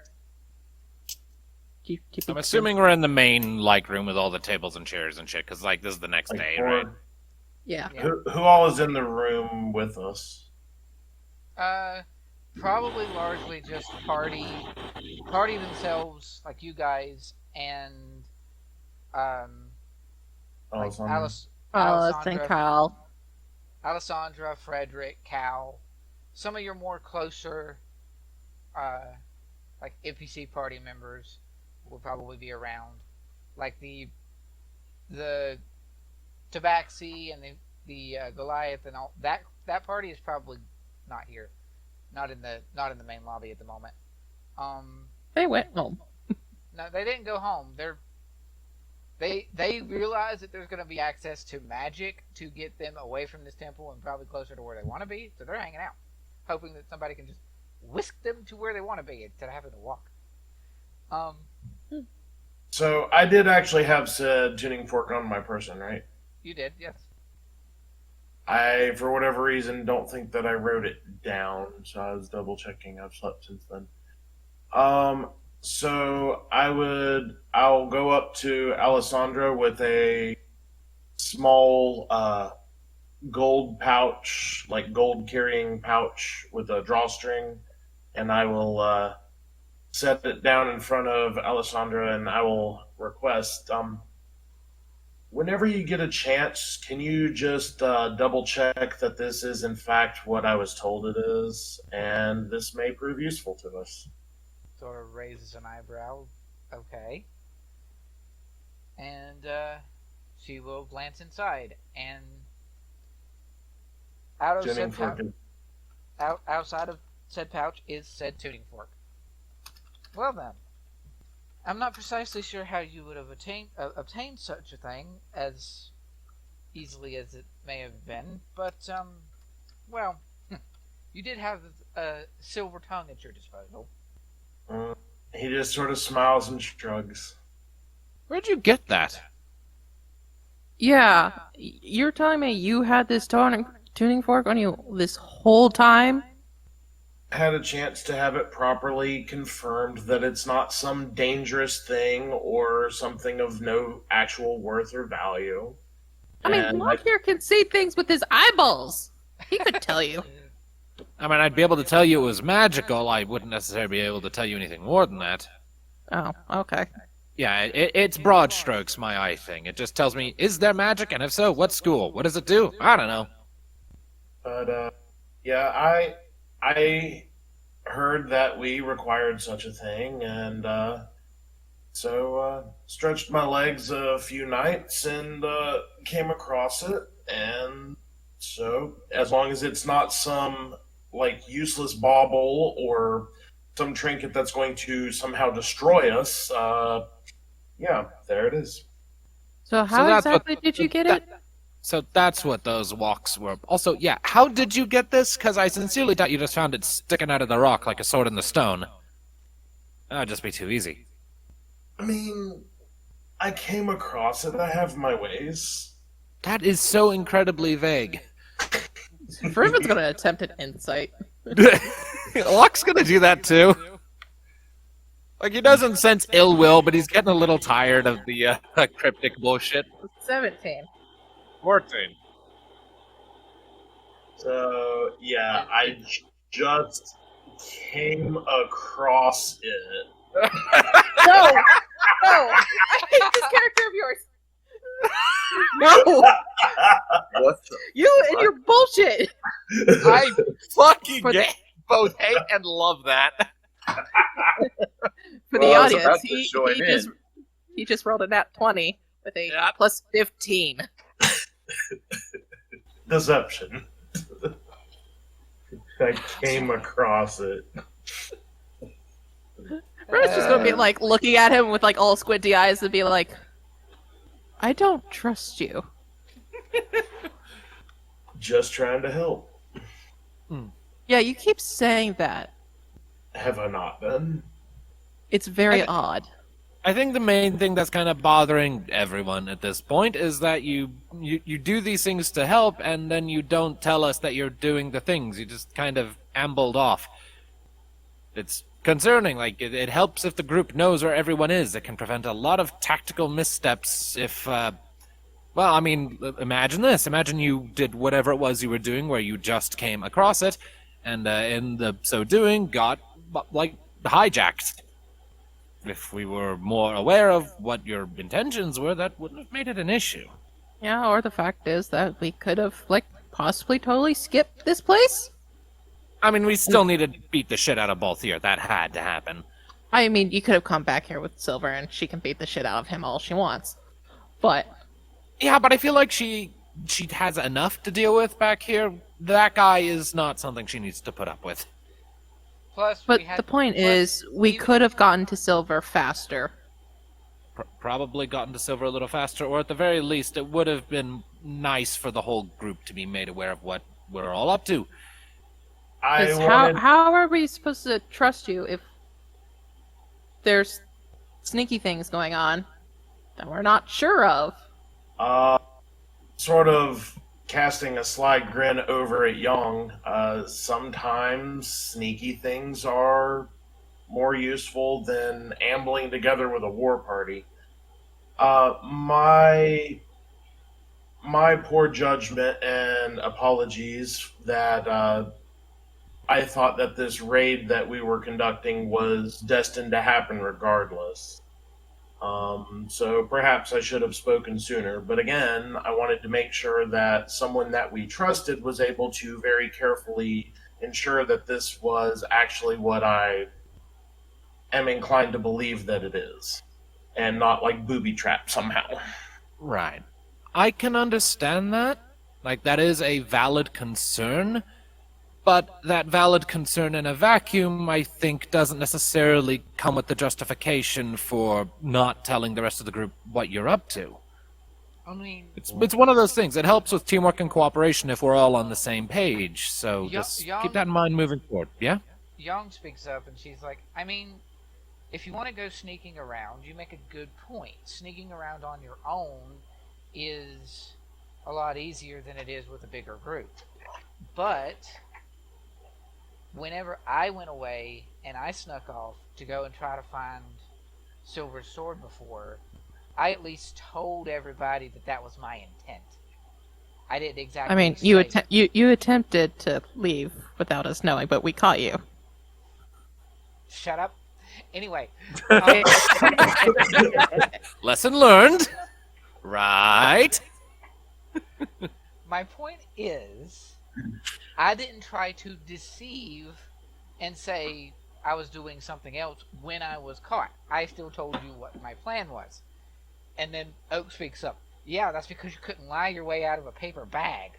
I'm assuming we're in the main, like, room with all the tables and chairs and shit, because, like, this is the next Like, day, or- right? Yeah. Yeah. Who all is in the room with us? Probably largely just party themselves, like you guys, and like Alessandra. Alice and Kyle. Alessandra, Frederick, Cal, some of your more closer, like NPC party members will probably be around, like the Tabaxi and the Goliath and all that. That party is probably not here, not in the main lobby at the moment. They went home. No, they didn't go home. They realize that there's going to be access to magic to get them away from this temple and probably closer to where they want to be. So they're hanging out, hoping that somebody can just whisk them to where they want to be instead of having to walk. So I did actually have said tuning fork on my person, right? You did, yes. I, for whatever reason, don't think that I wrote it down, so I was double checking. I've slept since then. So I'll go up to Alessandra with a small gold pouch, like gold carrying pouch with a drawstring, and I will set it down in front of Alessandra, and I will request, whenever you get a chance, can you just double check that this is in fact what I was told it is, and this may prove useful to us. Sort of raises an eyebrow. Okay. And she will glance inside, and Tuning fork is- outside of said pouch is said tuning fork. Well then, I'm not precisely sure how you would have obtained such a thing as easily as it may have been, but well, you did have a silver tongue at your disposal. He just sort of smiles and shrugs. Where'd you get that? Yeah, you're telling me you had this tuning fork on you this whole time? Had a chance to have it properly confirmed that it's not some dangerous thing or something of no actual worth or value. I mean, And Locke here can see things with his eyeballs. He could tell you. I mean, I'd be able to tell you it was magical. I wouldn't necessarily be able to tell you anything more than that. Oh, okay. Yeah, it's broad strokes, my eye thing. It just tells me, is there magic? And if so, what school? What does it do? I don't know. But, yeah, I heard that we required such a thing, and, so, stretched my legs a few nights and, came across it, and so, as long as it's not some, like, useless bauble or some trinket that's going to somehow destroy us, yeah, there it is. So how that's exactly did you get it? So that's what those walks were. Also, yeah, how did you get this? Because I sincerely doubt you just found it sticking out of the rock like a sword in the stone. That'd just be too easy. I mean, I came across it. I have my ways. That is so incredibly vague. Riven's gonna attempt an insight. Locke's gonna do that too. Like, he doesn't sense ill will, but he's getting a little tired of the cryptic bullshit. 17. 14. So, yeah, I just came across it. No! No! I hate this character of yours! No! What the? You and your bullshit! I fucking both hate and love that. For Well, the I was audience, about to join in. he just rolled a nat 20 with a Yep. plus 15. Deception. I came across it. Riven's just gonna be like looking at him with like all squinty eyes and be like, I don't trust you. Just trying to help. Yeah, you keep saying that. Have I not been? It's very odd. I think the main thing that's kind of bothering everyone at this point is that you do these things to help, and then you don't tell us that you're doing the things. You just kind of ambled off. It's concerning. Like, it helps if the group knows where everyone is. It can prevent a lot of tactical missteps if, well, I mean, imagine this. Imagine you did whatever it was you were doing where you just came across it, and in the so doing got, like, hijacked. If we were more aware of what your intentions were, that wouldn't have made it an issue. Yeah, or the fact is that we could have, like, possibly totally skipped this place? I mean, we still needed to beat the shit out of Bailther. That had to happen. I mean, you could have come back here with Silver and she can beat the shit out of him all she wants. But Yeah, but I feel like she has enough to deal with back here. That guy is not something she needs to put up with. Plus, but we had, the point plus, is, we could have gotten to Silver faster. Probably gotten to Silver a little faster, or at the very least, it would have been nice for the whole group to be made aware of what we're all up to. I 'Cause wanted... how are we supposed to trust you if there's sneaky things going on that we're not sure of? Sort of casting a sly grin over at Yong. Sometimes sneaky things are more useful than ambling together with a war party. My poor judgment and apologies that I thought that this raid that we were conducting was destined to happen regardless. So perhaps I should have spoken sooner, but again, I wanted to make sure that someone that we trusted was able to very carefully ensure that this was actually what I am inclined to believe that it is, and not like booby trap somehow. Right. I can understand that. Like, that is a valid concern. But that valid concern in a vacuum, I think, doesn't necessarily come with the justification for not telling the rest of the group what you're up to. I mean, It's one of those things. It helps with teamwork and cooperation if we're all on the same page. So Yo- just Young- keep that in mind moving forward, yeah? Young speaks up and she's like, I mean, if you want to go sneaking around, you make a good point. Sneaking around on your own is a lot easier than it is with a bigger group. But whenever I went away and I snuck off to go and try to find Silver's sword before, I at least told everybody that that was my intent. I didn't exactly. I mean, you attempted to leave without us knowing, but we caught you. Shut up. Anyway. Lesson learned. Right. My point is, I didn't try to deceive and say I was doing something else when I was caught. I still told you what my plan was. And then Oak speaks up. Yeah, that's because you couldn't lie your way out of a paper bag.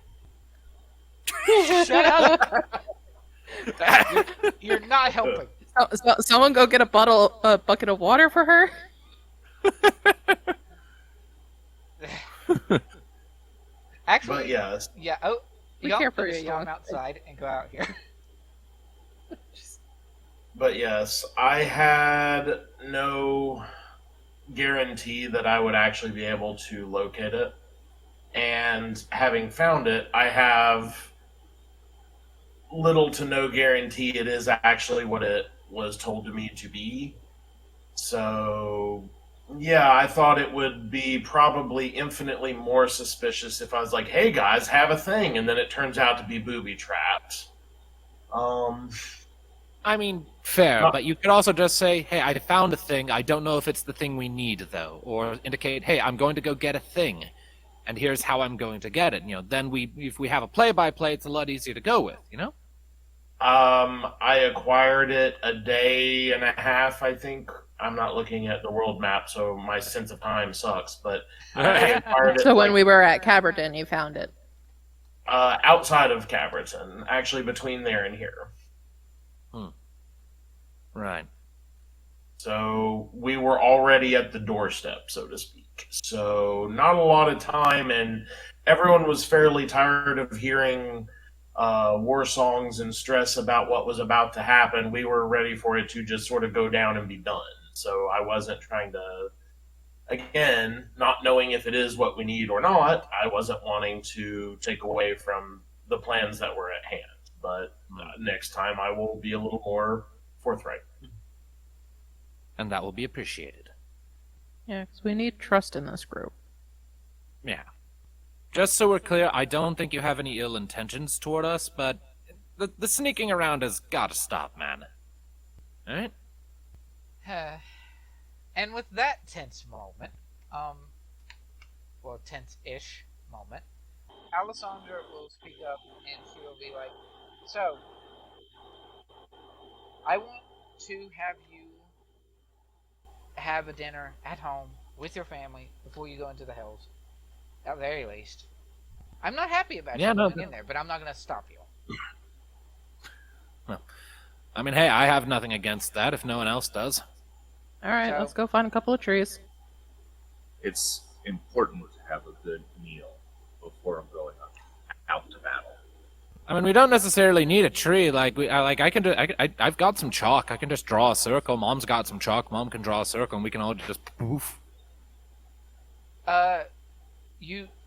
Shut up! You're not helping. Someone go get a bucket of water for her? Actually, But yes, yeah. Oh, We y'all care for could you, storm Young. outside and go out here. but yes, I had no guarantee that I would actually be able to locate it. And having found it, I have little to no guarantee it is actually what it was told to me to be. So, yeah, I thought it would be probably infinitely more suspicious if I was like, hey guys, have a thing, and then it turns out to be booby trapped. I mean, fair, but you could also just say, hey, I found a thing. I don't know if it's the thing we need, though. Or indicate, hey, I'm going to go get a thing, and here's how I'm going to get it. Then if we have a play-by-play, it's a lot easier to go with, I acquired it a day and a half, I think. I'm not looking at the world map, so my sense of time sucks, but I acquired it So when we were at Caberton, you found it. outside of Caberton, actually between there and here. Right. So we were already at the doorstep, so to speak. So not a lot of time, and everyone was fairly tired of hearing war songs and stress about what was about to happen. We were ready for it to just sort of go down and be done. So I wasn't trying to, again, not knowing if it is what we need or not, I wasn't wanting to take away from the plans that were at hand. But next time I will be a little more forthright. And that will be appreciated. Yeah, because we need trust in this group. Yeah. Just so we're clear, I don't think you have any ill intentions toward us, but the sneaking around has got to stop, man. Alright? And with that tense moment, tense-ish moment, Alessandra will speak up and she will be like, so, I want to have you have a dinner at home with your family before you go into the Hells. At the very least. I'm not happy about you going in there, but I'm not going to stop you. Well, I mean, hey, I have nothing against that if no one else does. Alright, So- let's go find a couple of trees. It's important to have a good meal before I'm going out to battle. I mean, we don't necessarily need a tree. I've got some chalk. I can just draw a circle. Mom's got some chalk. Mom can draw a circle, and we can all just poof.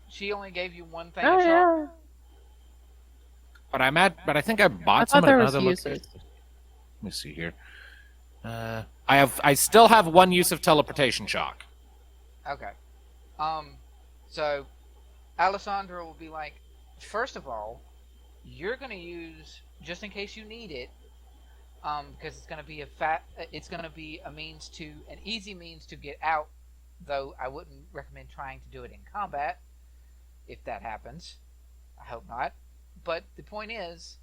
She only gave you one thing Oh, of chalk? yeah. But I think I bought I some thought at there was another uses. location. Let me see here. I still have one use of teleportation chalk. Okay. So, Alessandra will be like, first of all, you're going to use, just in case you need it, because it's going to be an easy means to get out, though I wouldn't recommend trying to do it in combat, if that happens. I hope not. But the point is,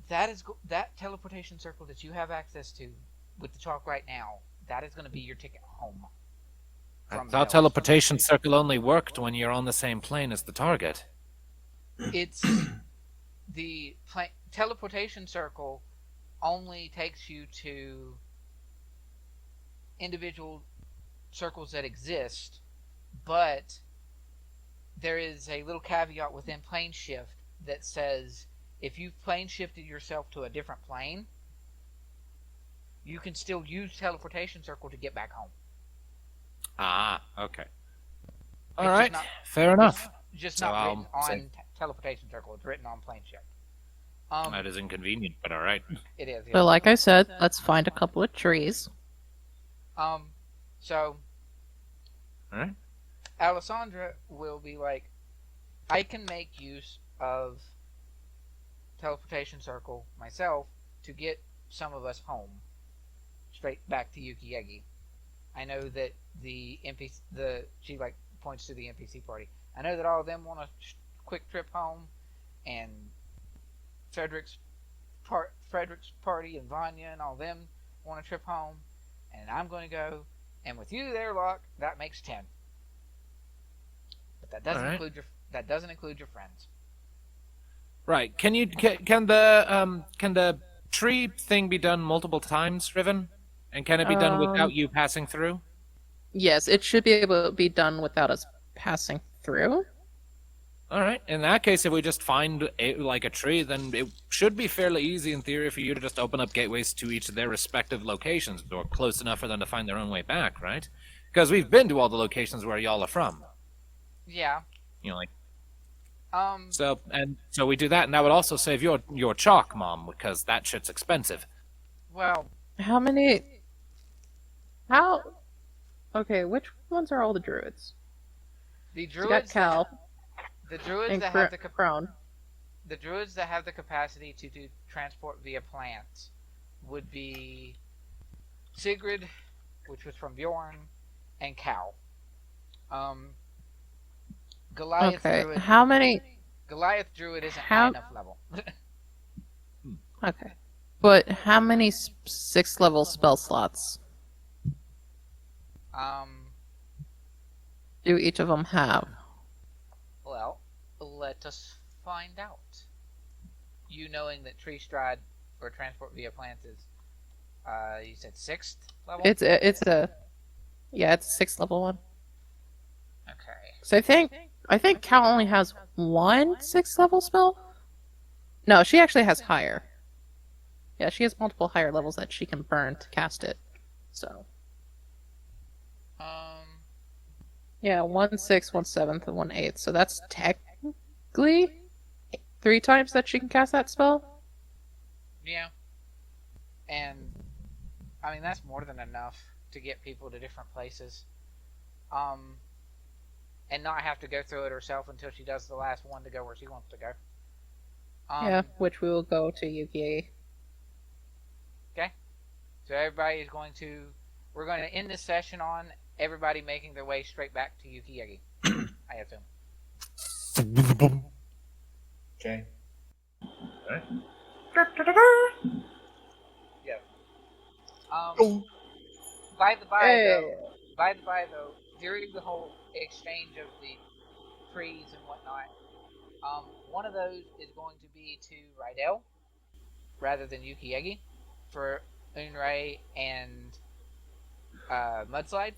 that teleportation circle that you have access to with the chalk right now, that is going to be your ticket home. I from thought the Hells. teleportation circle only worked when you're on the same plane as the target. It's the teleportation circle only takes you to individual circles that exist, but there is a little caveat within plane shift that says if you've plane shifted yourself to a different plane, you can still use teleportation circle to get back home. Ah, okay. All It's right, just not- fair enough. Just So not I'll written on say- teleportation circle. It's written on plane shift. That is inconvenient, but all right. It is. Yeah. But like I said, let's find a couple of trees. So All right. Alessandra will be like, I can make use of teleportation circle myself to get some of us home, straight back to Yukiegi. I know that the NPC, she like points to the NPC party. I know that all of them want a quick trip home, and Frederick's party and Vanya and all them want a trip home, and I'm going to go. And with you there, Locke, that makes 10. But that doesn't Alright. include your friends. Right. Can the tree thing be done multiple times, Riven? And can it be done without you passing through? Yes, it should be able to be done without us passing through. All right. In that case, if we just find a tree, then it should be fairly easy in theory for you to just open up gateways to each of their respective locations, or close enough for them to find their own way back, right? Because we've been to all the locations where y'all are from. Yeah. You know, like So so we do that, and that would also save your chalk, Mom, because that shit's expensive. well, How many? How? Okay, which ones are all the druids? the You got druids, Cal the druids and that have Crown. the druids that have the capacity to do transport via plants would be Sigrid, which was from Bjorn, and Cal. Goliath Okay, druid. how many? Goliath druid isn't How- high enough level. Okay, but how many 6th level spell slots do each of them have? Well, let us find out. You knowing that tree stride or transport via plants is, you said 6th level? It's a 6th level one. Okay. So I think Cal only has one 6th level spell. No, she actually has higher. Yeah, she has multiple higher levels that she can burn to cast it. So yeah, 1 6, 1 7th, and 1 8th. So that's technically 3 times that she can cast that spell. Yeah. And, I mean, that's more than enough to get people to different places. And not have to go through it herself until she does the last one to go where she wants to go. Yeah, which we will go to Yuki. Okay. So everybody is going to... We're going to end this session on everybody making their way straight back to Yukiegi. I assume. Okay. Alright. Yeah. By the by, though, during the whole exchange of the trees and whatnot, one of those is going to be to Rydell rather than Yukiegi for Unrei and Mudslide.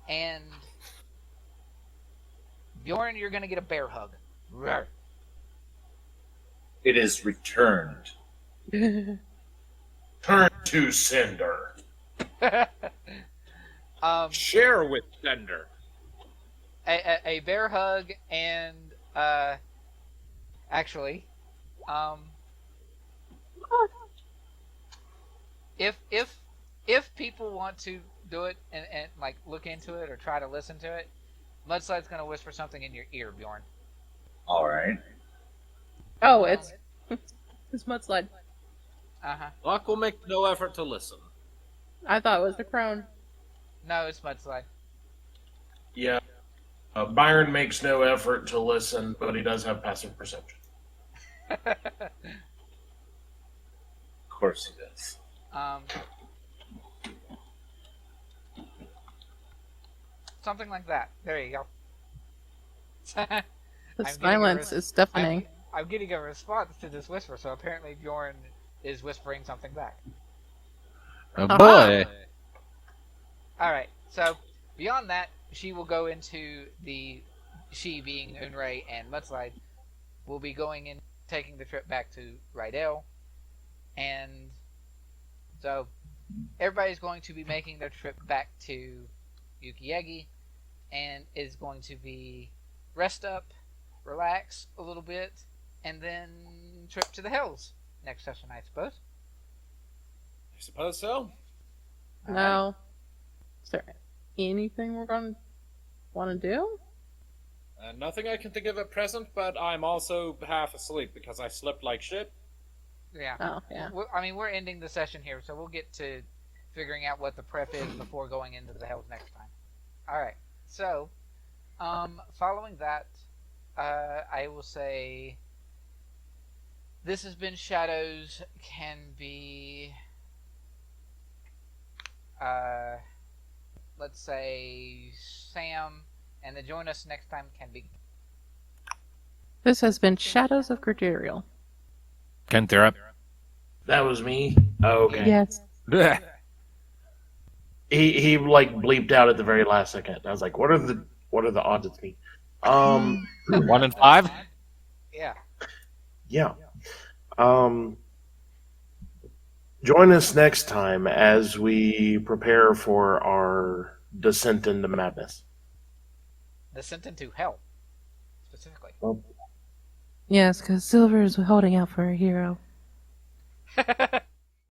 And Bjorn, you're going to get a bear hug. Rawr. It is returned. Turn to cinder. Share with Thunder. A bear hug and actually, if people want to do it and like look into it or try to listen to it, Mudslide's gonna whisper something in your ear, Bjorn. Alright. Oh, it's Mudslide. Locke will make no effort to listen. I thought it was the Crown. No, it's Mudslide. Yeah. Byrn makes no effort to listen, but he does have passive perception. Of course he does. Something like that. There you go. The I'm getting a silence is deafening. I'm getting a response to this whisper, so apparently Bjorn is whispering something back. Oh boy. Alright, so beyond that, she will go into she being Unrei and Mudslide, will be going in, taking the trip back to Rydell, and So, everybody's going to be making their trip back to Yukiegi, and is going to be rest up, relax a little bit, and then trip to the hills next session, I suppose. I suppose so. Now, is there anything we're going to want to do? Nothing I can think of at present, but I'm also half asleep because I slept like shit. Yeah. Oh, yeah. We're ending the session here, so we'll get to figuring out what the prep is before going into the hills next time. Alright, so, following that, I will say, this has been Shadows Can Be, let's say, Sam, and then join us next time can be... This has been Shadows of Gradiriel. Kenneth. That was me. Oh, okay. Yes. He like bleeped out at the very last second. I was like, what are the odds it's me? 1 in 5? Yeah. Yeah. Join us next time as we prepare for our descent into madness. Descent into hell, specifically. Yes, because Silver is holding out for a hero.